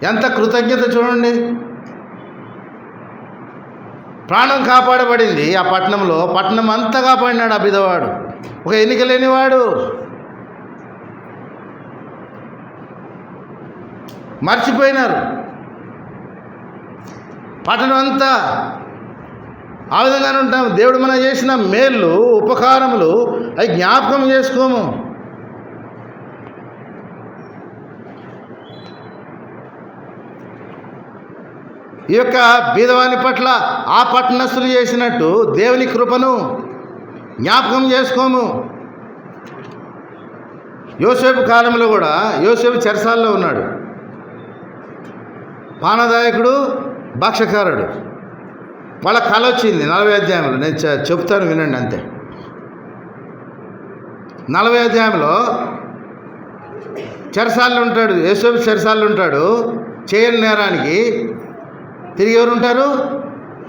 ఎంత కృతజ్ఞత చూడండి. ప్రాణం కాపాడబడింది ఆ పట్టణంలో. పట్టణం అంతా కాపాడినాడు ఆ బీదవాడు. ఒక ఎన్నిక లేనివాడు. మర్చిపోయినారు పట్టణం అంతా. ఆ విధంగానే ఉంటాం. దేవుడు మనం చేసిన మేళ్ళు ఉపకారములు అవి జ్ఞాపకం చేసుకోము. ఈ యొక్క బీదవాని పట్ల ఆ పట్టణస్థులు చేసినట్టు దేవుని కృపను జ్ఞాపకం చేసుకోము. యోసేపు కాలంలో కూడా యోసేపు చెరసాల్లో ఉన్నాడు. పానదాయకుడు, భక్షకారుడు. వాళ్ళ కళ వచ్చింది 40 అధ్యాయంలో. నేను చెప్తాను వినండి అంతే. 40 అధ్యాయంలో చెరసాల్లో ఉంటాడు. యోసేపు చెరసాల్లో ఉంటాడు. చేయని నేరానికి తిరిగి ఎవరు ఉంటారు?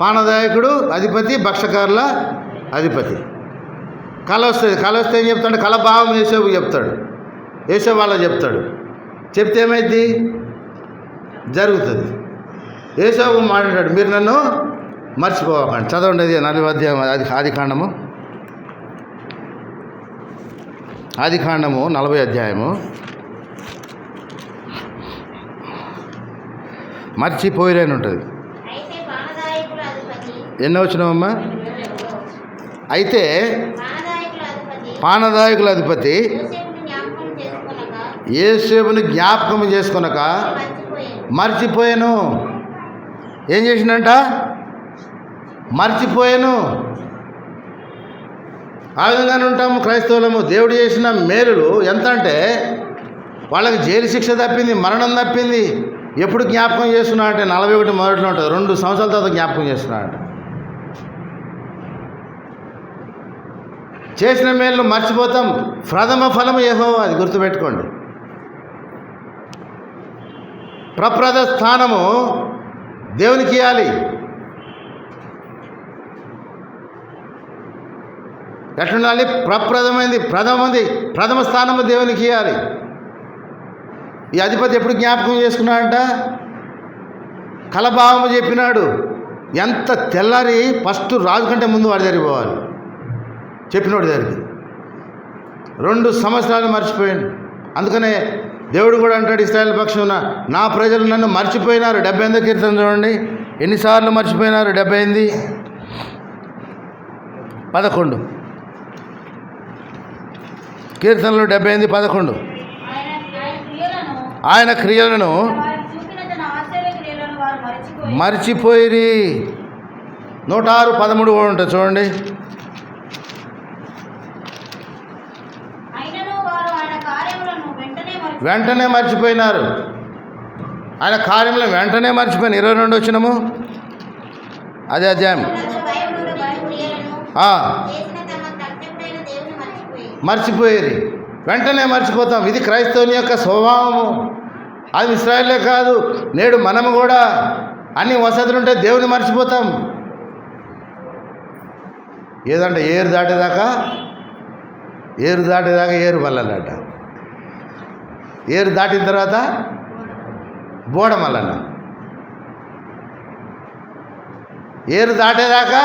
పానదాయకుడు అధిపతి, భక్షకారుల అధిపతి. కళ వస్తే ఏం చెప్తాడు? కళ భావం యేసేపు చెప్తాడు, యేసేపు వాళ్ళ చెప్తాడు. చెప్తే ఏమైంది? జరుగుతుంది. యేసేపు మాట్లాడాడు, మీరు నన్ను మర్చిపోకండి. చదవండి, 40వ అధ్యాయం ఆదికాండము 40వ అధ్యాయము. మర్చిపోయిరని ఉంటుంది. ఎన్నో వచ్చినామమ్మా? అయితే పానదాయకుల అధిపతి యేసేపుని జ్ఞాపకం చేసుకొనక మర్చిపోయాను. ఏం చేసిందంట? మర్చిపోయాను. ఆ విధంగానే ఉంటాము క్రైస్తవులము. దేవుడు చేసిన మేలులు ఎంత అంటే, వాళ్ళకి జైలు శిక్ష తప్పింది, మరణం తప్పింది. ఎప్పుడు జ్ఞాపకం చేస్తున్నా అంటే 41 మొదట్లో ఉంటుంది, 2 సంవత్సరాల తర్వాత జ్ఞాపకం చేస్తున్నా అంటే. చేసిన మేలు మర్చిపోతాం. ప్రథమ ఫలము యెహోవా, అది గుర్తుపెట్టుకోండి. ప్రప్రథ స్థానము దేవునికి ఇవ్వాలి. ఎట్లుండాలి? ప్రథమ స్థానము దేవునికి ఇవ్వాలి. ఈ అధిపతి ఎప్పుడు జ్ఞాపకం చేసుకున్నాడంట? కలభావము చెప్పినాడు. ఎంత తెల్లారి ఫస్ట్ రాజు కంటే ముందు వాడి దగ్గరికి పోవాలి, చెప్పినోడి దగ్గరికి. 2 సంవత్సరాలు మర్చిపోయాడు. అందుకనే దేవుడు కూడా అంటాడు ఇశ్రాయేలు పక్షమున, నా ప్రజలు నన్ను మర్చిపోయినారు. 78వ కీర్తన చూడండి, ఎన్నిసార్లు మర్చిపోయినారు? 78, 11 కీర్తనలు 78, 11. ఆయన క్రియలను మర్చిపోయిరి. 106, 13 కూడా ఉంటుంది చూడండి. వెంటనే మర్చిపోయినారు. ఆయన కార్యములను వెంటనే మర్చిపోయిన. 22 వచ్చినము అదే అధ్యాయం. మర్చిపోయేది. వెంటనే మర్చిపోతాం. ఇది క్రైస్తవుని యొక్క స్వభావము. అది ఇశ్రాయేలే కాదు, నేడు మనము కూడా అన్ని వసతులుంటే దేవుని మర్చిపోతాం. ఏదంటే ఏరు దాటేదాకా ఏరు మల్లన్నట. ఏరు దాటిన తర్వాత బోడ మల్లన్న. ఏరు దాటేదాకా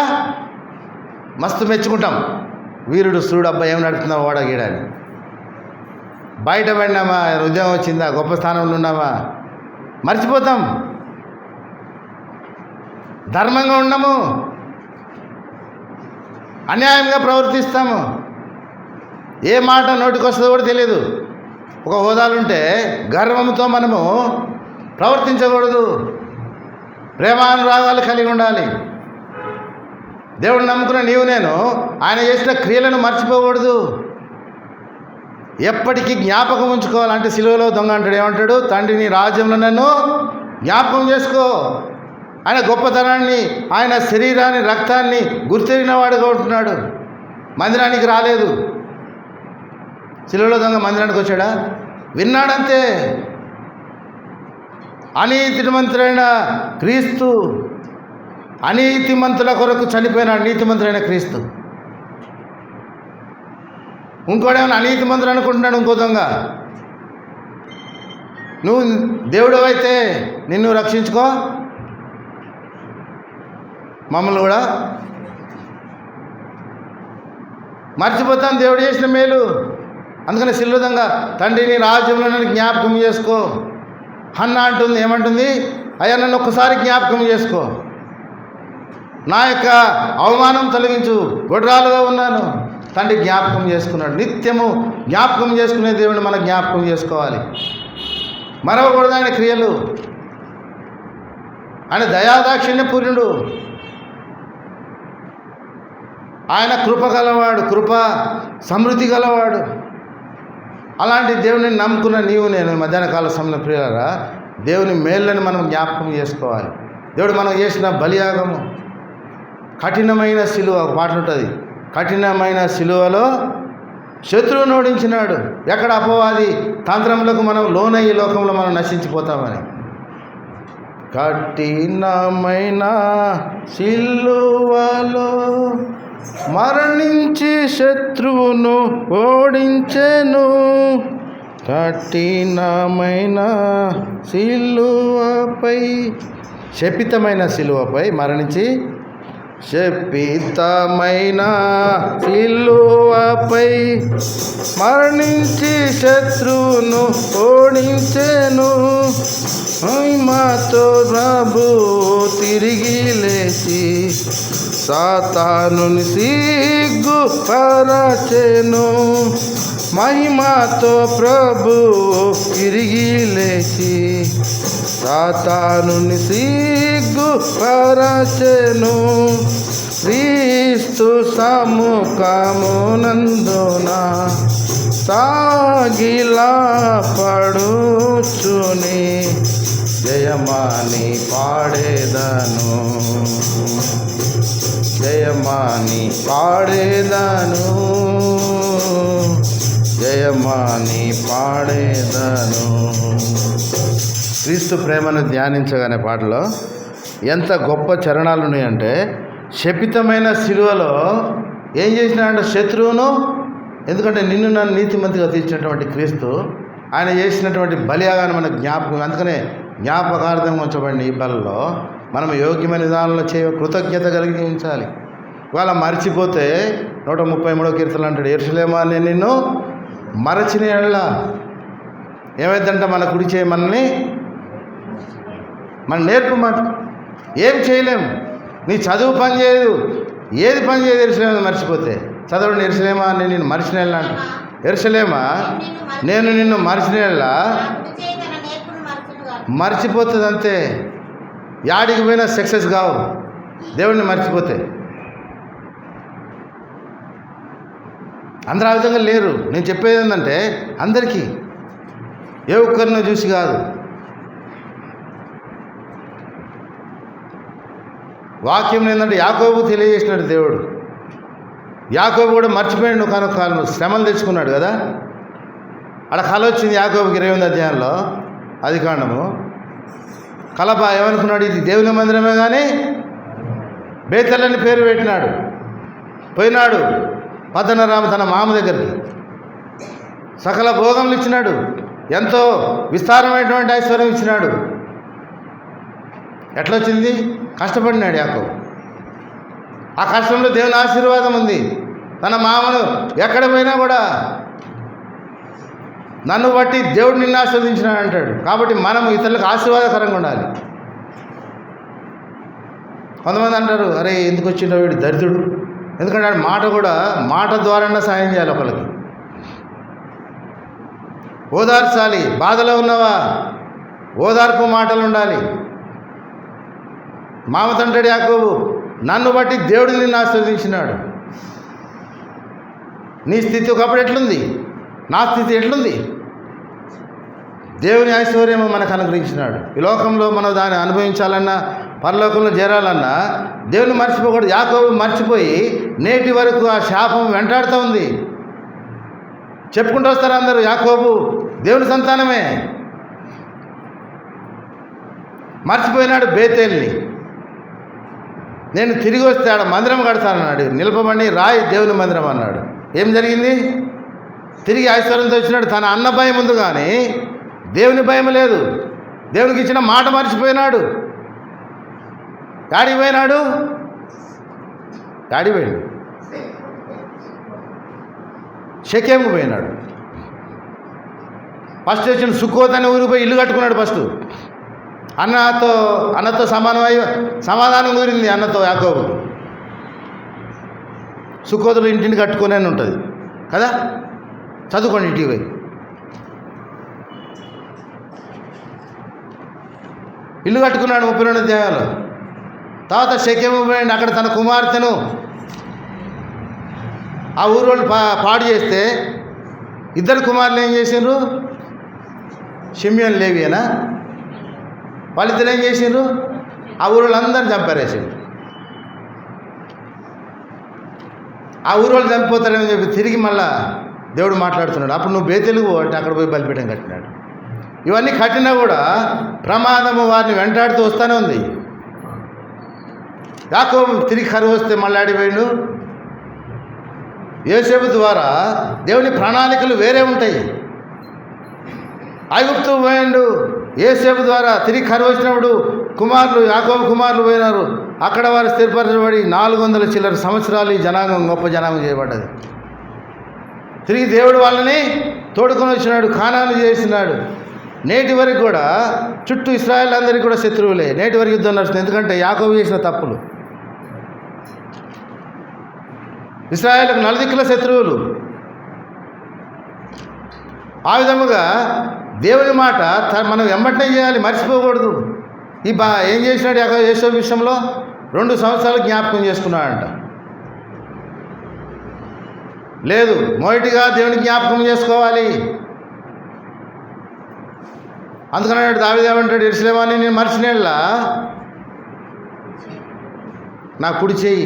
మస్తు మెచ్చుకుంటాం. వీరుడు చూడు అబ్బా ఏం నడుపుతున్నావు ఓడ గీడని. బయట పడినామా, ఉద్యోగం వచ్చిందా, గొప్ప స్థానంలో ఉన్నామా, మర్చిపోతాం. ధర్మంగా ఉండము, అన్యాయంగా ప్రవర్తిస్తాము. ఏ మాట నోటికి వస్తుందో కూడా తెలియదు. ఒక హోదాలుంటే గర్వంతో మనము ప్రవర్తించకూడదు. ప్రేమానురాగాలు కలిగి ఉండాలి. దేవుడు నమ్ముకున్న నీవు నేను ఆయన చేసిన క్రియలను మర్చిపోకూడదు. ఎప్పటికీ జ్ఞాపకం ఉంచుకోవాలంటే సిలువలో దొంగ అంటాడు, ఏమంటాడు? తండ్రి నీ రాజ్యంలో నన్ను జ్ఞాపకం చేసుకో. ఆయన గొప్పతనాన్ని, ఆయన శరీరాన్ని, రక్తాన్ని గుర్తెరిగిన వాడుగా ఉంటున్నాడు. మందిరానికి రాలేదు. సిలువలో దొంగ మందిరానికి వచ్చాడా? విన్నాడంతే. అనీతిమంతుడైన క్రీస్తు, అనీతిమంతుల కొరకు చనిపోయిన నీతిమంతుడైన క్రీస్తు. ఇంకోడేమైనా అనీతిమంతుడు అనుకుంటున్నాడు ఇంకో దొంగ. నువ్వు దేవుడు అయితే నిన్ను రక్షించుకో, మమ్మల్ని కూడా మర్చిపోతాం దేవుడు చేసిన మేలు. అందుకని సిల్లుదంగా తండ్రి నీ రాజ్యంలో నన్ను జ్ఞాపకం చేసుకో. హన్న అంటుంది, ఏమంటుంది? అయ్యా నన్ను ఒక్కసారి జ్ఞాపకం చేసుకో, నా యొక్క అవమానం తొలగించు, గొడ్రాలుగా ఉన్నాను. తండ్రి జ్ఞాపకం చేసుకున్నాడు. నిత్యము జ్ఞాపకం చేసుకునే దేవుడిని మనం జ్ఞాపకం చేసుకోవాలి. మరవకూడదు ఆయన క్రియలు. ఆయన దయాదాక్షిణ్య పూర్ణుడు, ఆయన కృప గలవాడు, కృప సమృద్ధి గలవాడు. అలాంటి దేవుని నమ్ముకున్న నీవు నేను మధ్యాహ్న కాల సమయంలో ప్రియులారా, దేవుని మేళ్ళని మనం జ్ఞాపకం చేసుకోవాలి. దేవుడు మనం చేసిన బలియాగము, కఠినమైన సిలువ. ఒక పాట ఉంటుంది, కఠినమైన సిలువలో శత్రువును ఓడించినాడు. ఎక్కడ అపవాది తంత్రములకు మనం లోనయ్యి లోకంలో మనం నశించిపోతామని. కఠినమైన సిలువలో మరణించి శత్రువును ఓడించెను. కఠినమైన సిలువపై, శపితమైన సిలువపై మరణించి, శపితమైన సిలువపై మరణించి శత్రువును ఓడించెను. మహిమతో ప్రభు తిరిగి లేచి సాతానుని సిగ్గుపరచెను. మహిమతో ప్రభు తిరిగి లేచి సాతానుని సిగ్గుపరచెను. క్రీస్తు సముఖమునందున సాగిలా పడుచుని జయమాని పాడేదను, జయమాని పాడేదను, జయమాని పాడేదను. క్రీస్తు ప్రేమను ధ్యానించగానే పాటలో ఎంత గొప్ప చరణాలు ఉన్నాయంటే, శపితమైన శిలువలో ఏం చేసినాడంటే శత్రువును, ఎందుకంటే నిన్ను నన్ను నీతిమంతిగా తీర్చినటువంటి క్రీస్తు ఆయన చేసినటువంటి బలియాగాన్ని మన జ్ఞాపకం, అందుకనే జ్ఞాపకార్థం ఉంచబడిన ఈ బలలో మనం యోగ్యమైన విధానంలో కృతజ్ఞత కలిగి ఉంచాలి. ఇవాళ మర్చిపోతే 133వ కీర్తనలు అంటాడు, యెరూషలేమా నేను నిన్ను మరచిన ఎడల ఏమైందంటే మన కుడి చేయి మనల్ని నేర్పమాట, ఏం చేయలేము. నీ చదువు పని చేయదు, ఏది పని చేయదు. యెరూషలేమా మర్చిపోతే చదవండి, యెరూషలేమా నేను నిన్ను మరిచిన ఎడల అంట. యెరూషలేమా నేను నిన్ను మరిచిన ఎడల మర్చిపోతుంది అంతే. యాడికి పోయినా సక్సెస్ కావు దేవుడిని మర్చిపోతే. అందరూ ఆ విధంగా లేరు. నేను చెప్పేది ఏంటంటే అందరికీ, ఏ ఒక్కరిని చూసి కాదు. వాక్యం ఏంటంటే యాకోబు తెలియజేసినాడు దేవుడు. యాకోబు కూడా మర్చిపోయాడు కనుక కాలం శ్రమలు తెచ్చుకున్నాడు కదా. అక్కడ కళ వచ్చింది యాకోబుకి 20వ అధ్యాయంలో, ఆదికాండము. కలప ఏమనుకున్నాడు, ఇది దేవుని మందిరమే కానీ బేతెల్ అని పేరు పెట్టినాడు. పోయినాడు పద్దనరామ తన మామ దగ్గరికి, సకల భోగములు ఇచ్చినాడు, ఎంతో విస్తారమైనటువంటి ఐశ్వర్యం ఇచ్చినాడు. ఎట్లొచ్చింది? కష్టపడినాడు యాకోబు. ఆ కష్టంలో దేవుని ఆశీర్వాదం ఉంది. తన మామను ఎక్కడ పోయినా కూడా నన్ను బట్టి దేవుడు నిన్ను ఆశీర్వదించినాడు అంటాడు. కాబట్టి మనం ఇతరులకు ఆశీర్వాదకరంగా ఉండాలి. కొంతమంది అంటారు, అరే ఎందుకు వచ్చిండో వీడు దరిద్రుడు. ఎందుకంటే మాట కూడా మాట ద్వారా సాయం చేయాలి ఒకరికి. ఓదార్చాలి. బాధలో ఉన్నవా ఓదార్పు మాటలు ఉండాలి. మామ తండ్రి యాకోబు, నన్ను బట్టి దేవుడు నిన్ను ఆశీర్వదించినాడు. నీ స్థితి ఒకప్పుడు ఎట్లుంది, నా స్థితి ఎట్లుంది? దేవుని ఐశ్వర్యము మనకు అనుగ్రహించినాడు. ఈ లోకంలో మనం దాన్ని అనుభవించాలన్నా, పరలోకంలో చేరాలన్నా దేవుని మర్చిపోకూడదు. యాకోబు మర్చిపోయి నేటి వరకు ఆ శాపం వెంటాడుతూ ఉంది. చెప్పుకుంటూ వస్తారు అందరూ, యాకోబు దేవుని సంతానమే. మర్చిపోయినాడు బేతేల్ని. నేను తిరిగి వస్తే ఆడ మందిరం కడతానన్నాడు. నిలపబడి రాయి దేవుని మందిరం అన్నాడు. ఏం జరిగింది? తిరిగి ఐశ్వర్యంతో వచ్చినాడు. తన అన్న భయం ఉంది కానీ దేవుని భయం లేదు. దేవునికి ఇచ్చిన మాట మర్చిపోయినాడు. యాడికి పోయినాడు? షెకెముకు పోయినాడు. ఫస్ట్ వచ్చిన సుక్కోత్ అనే ఊరికి పోయి ఇల్లు కట్టుకున్నాడు. ఫస్ట్ అన్నతో సమాధానం కుదిరింది అన్నతో యాకోబు. సుక్కోతులు ఇంటిని కట్టుకునే ఉంటుంది కదా, చదువుకోండి ఇంటికి పోయి. ఇల్లు కట్టుకున్నాడు 32 అధ్యాయాలు. తర్వాత షెకెము పోయింది. అక్కడ తన కుమార్తెను ఆ ఊరు వాళ్ళు పాడు చేస్తే ఇద్దరు కుమారులు ఏం చేసిండ్రు? షిమ్యోన్ లేవియేనా? వాళ్ళిద్దరు ఏం చేసిండ్రు? ఆ ఊరు వాళ్ళందరినీ చంపారేసిండ్రు. ఆ ఊరు వాళ్ళు చంపిపోతారని చెప్పి తిరిగి మళ్ళా దేవుడు మాట్లాడుతున్నాడు. అప్పుడు నువ్వు బేతెలుగు అంటే అక్కడ పోయి బలిపీఠం కట్టినాడు. ఇవన్నీ కట్టినా కూడా ప్రమాదము వారిని వెంటాడుతూ వస్తూనే ఉంది. యాకోబు తిరిగి కరువు వస్తే మళ్ళీ ఆడిపోయిండు. యోసేపు ద్వారా దేవుని ప్రణాళికలు వేరే ఉంటాయి. ఐగుప్తు పోయిండు, యోసేపు ద్వారా తిరిగి కరువు వచ్చినప్పుడు యాకోబు కుమారులు పోయినారు. అక్కడ వారు స్థిరపరచబడి 400 చిల్లర సంవత్సరాలు ఈ జనాంగం గొప్ప జనాంగం చేయబడ్డది. తిరిగి దేవుడు వాళ్ళని తోడుకొని వచ్చినాడు, కానాను చేసినాడు. నేటి వరకు కూడా చుట్టూ ఇశ్రాయేల్ అందరికీ కూడా శత్రువులే. నేటి వరకు యుద్ధం నడుస్తుంది. ఎందుకంటే యాకోబు చేసిన తప్పులు. ఇశ్రాయేలుకు నలుదిక్కుల శత్రువులు. ఆ విధముగా దేవుని మాట మనం వెంబటనే చేయాలి, మర్చిపోకూడదు. ఏం చేసినాడు యోసేపు విషయంలో 2 సంవత్సరాలు జ్ఞాపకం చేసుకున్నాడంట. లేదు, మొదటిగా దేవుని జ్ఞాపకం చేసుకోవాలి. అందుకని దావీదు ఏమంటాడు, యెరూషలేమాని నేను మర్చినేళ్ళ నా కుడి చేయి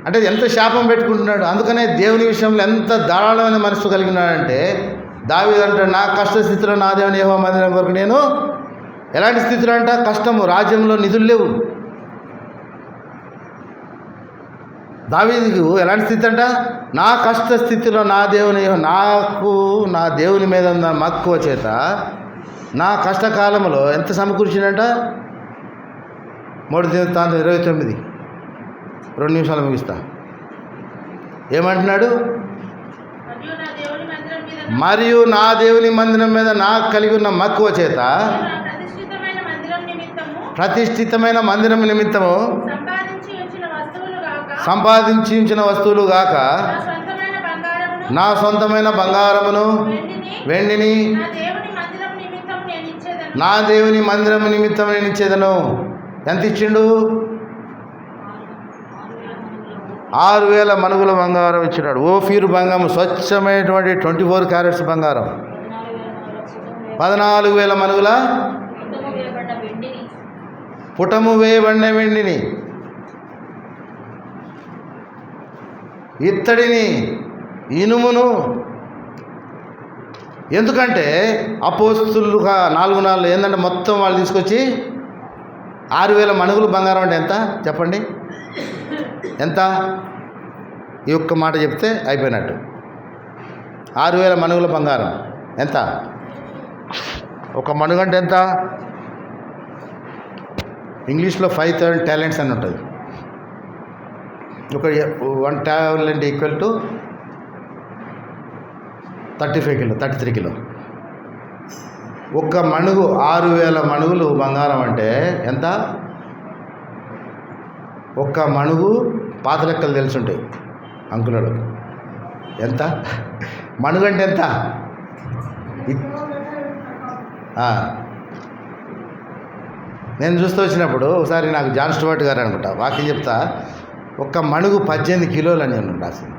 అంటే ఎంత శాపం పెట్టుకుంటున్నాడు. అందుకనే దేవుని విషయంలో ఎంత ధారాళమైన మనసు కలిగినాడంటే దావీదు అంటాడు, నా కష్టస్థితిలో నా దేవుని యెహోవా మందిరం కొరకు నేను ఎలాంటి స్థితిలో అంట, కష్టము, రాజ్యంలో నిధులు లేవు. దావీదుకు ఎలాంటి స్థితి అంట, నా కష్ట స్థితిలో నా దేవుని మీద ఉన్న మక్కువ చేత నా కష్టకాలంలో ఎంత సమకూర్చిందంట. 3 దినవృత్తాంతం 29 2 నిమిషాలు ముగిస్తా. ఏమంటున్నాడు, మరియు నా దేవుని మందిరం మీద నాకు కలిగి ఉన్న మక్కువ చేత ప్రతిష్ఠితమైన మందిరం నిమిత్తము సంపాదించి ఉంచిన వస్తువులు గాక నా సొంతమైన బంగారమును వెండిని నా దేవుని మందిరం నిమిత్తం నేను ఇచ్చేదను. ఎంత ఇచ్చిండు? 6000 మణుగుల బంగారం ఇచ్చినాడు. ఓఫీరు బంగారం స్వచ్ఛమైనటువంటి 24 క్యారెట్స్ బంగారం, 14,000 మణుగుల పుటము వేయబడిన వెండిని, ఇత్తడిని, ఇనుమును. ఎందుకంటే అపోస్తులుగా 4 ఏంటంటే మొత్తం వాళ్ళు తీసుకొచ్చి 6,000 మణుగులు బంగారం అంటే ఎంత చెప్పండి? ఎంత? ఈ ఒక్క మాట చెప్తే అయిపోయినట్టు. 6,000 మణుగుల బంగారం ఎంత? ఒక మణుగంటే ఎంత? ఇంగ్లీష్లో 5,000 టాలెంట్స్ అని ఉంటుంది. ఒక 1 talent equal to 35 kilo, 33 kilo. ఒక్క మణుగు 6,000 మణుగులు బంగారం అంటే ఎంత? ఒక్క మణుగు పాత లెక్కలు తెలుసుంటాయి అంకులలో. ఎంత మణుగు అంటే ఎంత? నేను చూస్తూ వచ్చినప్పుడు ఒకసారి నాకు జాన్ స్టూవర్ట్ గారు అనుకుంటా వాక్యం చెప్తా, ఒక్క మణుగు 18 కిలోలు అని రాసింది.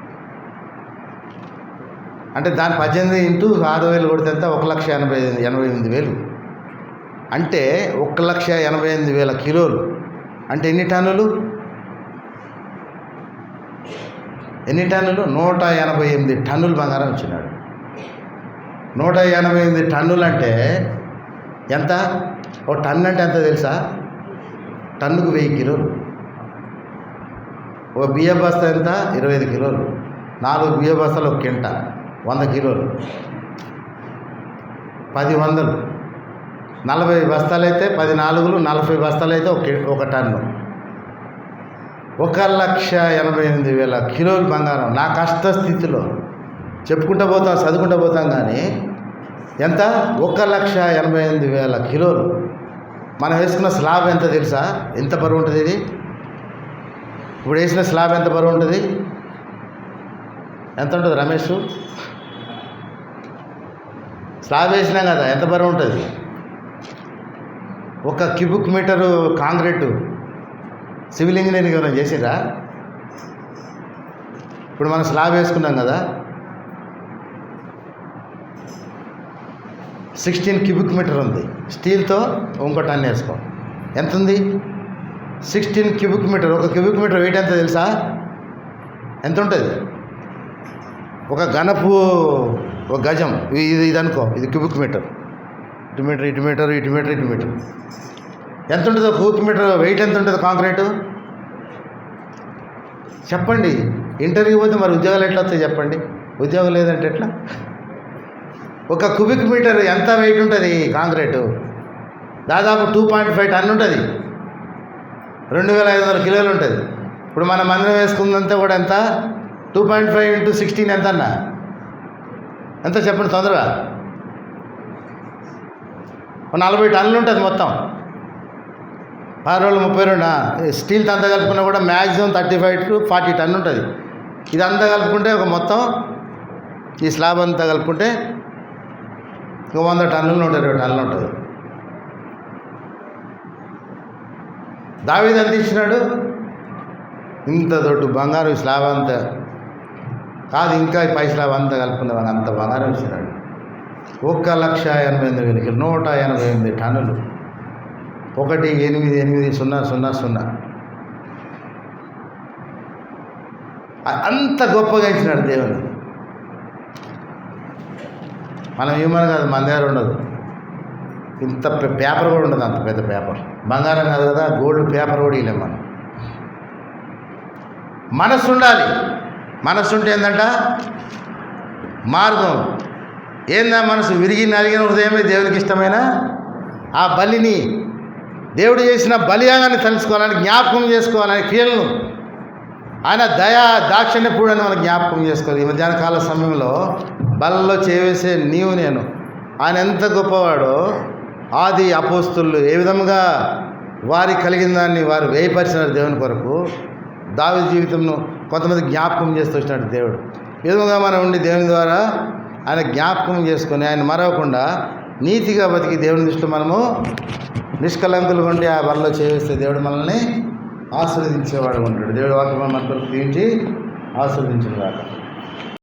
అంటే దాని 18 ఇంటూ 6,000 కొడితే ఎంత? 1,88,000. అంటే 1,88,000 కిలోలు అంటే ఎన్ని టన్నులు? 188 టన్నులు బంగారం ఇచ్చినాడు. 188 టన్నులు అంటే ఎంత? ఓ టన్ను అంటే ఎంత తెలుసా? టన్నుకు 1000 కిలోలు. ఓ బియ్య బస్తా ఎంత? 25 కిలోలు. 4 బియ్య బస్తాలు 1 కింట 100 కిలోలు. 10 వందలు 40 బస్తాలు అయితే 10 నాలుగులు 40 బస్తాలు అయితే 1 టన్ను. 1,88,000 కిలోలు బంగారం. నా కష్ట స్థితిలో చెప్పుకుంటూ పోతాం, చదువుకుంటూ పోతాం, కానీ ఎంత? 1,88,000 కిలోలు. మనం వేసుకున్న స్లాబ్ ఎంత తెలుసా? ఎంత బరువు ఉంటుంది ఇది? ఇప్పుడు వేసిన స్లాబ్ ఎంత బరువు ఉంటుంది? ఎంత ఉంటుంది రమేష్? స్లాబ్ వేసినాం కదా, ఎంత బరువు ఉంటుంది? 1 cubic metre concrete civil engineering ఏమైనా చేసిరా? ఇప్పుడు మనం స్లాబ్ వేసుకున్నాం కదా, 16 క్యూబిక్ మీటర్ ఉంది. స్టీల్తో ఇంకో టన్ వేసుకో, ఎంత ఉంది? 16 cubic metre. 1 cubic metre weight ఎంత తెలుసా? ఎంత ఉంటుంది? ఒక గజం. ఇది అనుకో, ఇది క్యూబిక్ మీటర్. ఇటు మీటర్ ఇటు మీటర్ ఇటు మీటర్ ఇటు మీటర్ ఎంత ఉంటుందో క్యూబిక్ మీటర్ వెయిట్ ఎంత ఉంటుందో కాంక్రీటు చెప్పండి. ఇంటర్వ్యూ పోతే మరి ఉద్యోగాలు ఎట్లా వస్తాయి చెప్పండి. ఉద్యోగం లేదంటే ఎట్లా? ఒక క్యూబిక్ మీటర్ ఎంత వెయిట్ ఉంటుంది కాంక్రీటు? దాదాపు 2.5 టన్ను ఉంటుంది, 2500 కిలోలు ఉంటుంది. ఇప్పుడు మన మందిరం వేసుకుందంతా కూడా ఎంత? 2.5 × 16 ఎంత అన్నా? ఎంత చెప్పండి తొందరగా? 40 టన్నులు ఉంటుంది మొత్తం. 6 రోజులు 32. స్టీల్తో అంతా కలుపుకున్నా కూడా మ్యాక్సిమం 35 to 40 టన్ను ఉంటుంది. ఇదంతా కలుపుకుంటే ఒక మొత్తం ఈ స్లాబ్ అంతా కలుపుకుంటే ఒక 100 టన్నులు 120 టన్నులు ఉంటుంది. దావీదు ఎంత ఇచ్చినాడు? ఇంత దొడ్డు బంగారం స్లాబ్ అంతా కాదు, ఇంకా పై స్లాబ్ అంతా కలుపుకునేవాడు, అంత బంగారం ఇచ్చినాడు. 1,88,000 188 టన్నులు. 1,88,000 అంత గొప్పగా ఇచ్చినాడు దేవుని. మనం హ్యూమన్ కాదు, మన దగ్గర ఉండదు. ఇంత పేపర్ కూడా ఉండదు, అంత పెద్ద పేపర్. బంగారం కాదు కదా, గోల్డ్ పేపర్ కూడా ఇవ్వలేం మనం. మనస్సు ఉండాలి. మనస్సు ఉంటే ఏంటంట? మార్గం. ఏందా మనసు? విరిగి నలిగిన హృదయమే దేవునికి ఇష్టమైన ఆ బలిని, దేవుడు చేసిన బలియాగాన్ని తెలుసుకోవాలని, జ్ఞాపకం చేసుకోవాలని, క్రియలను ఆయన దయా దాక్షిణ్యపూడని మనం జ్ఞాపకం చేసుకోవాలి. ఈ మధ్యాహ్న కాల సమయంలో బలలో చేవేసే నీవు నేను, ఆయన ఎంత గొప్పవాడో, ఆది అపోస్తులు ఏ విధంగా వారి కలిగిన దాన్ని వారు వేయపరిచినారు దేవుని కొరకు. దావీదు జీవితంను కొంతమంది జ్ఞాపకం చేస్తూ వచ్చినాడు దేవుడు. ఈ విధంగా మనం ఉండి దేవుని ద్వారా ఆయన జ్ఞాపకం చేసుకొని ఆయన మరవకుండా నీతిగా బతికి దేవుని దృష్టిలో మనము నిష్కలంకులు ఉండి ఆ బలలో చేస్తే దేవుడు మనల్ని ఆశీర్వదించేవాడు ఉంటాడు. దేవుడి వాక్యం మన కొరకు తీర్చి ఆశీర్వదించిన కాక.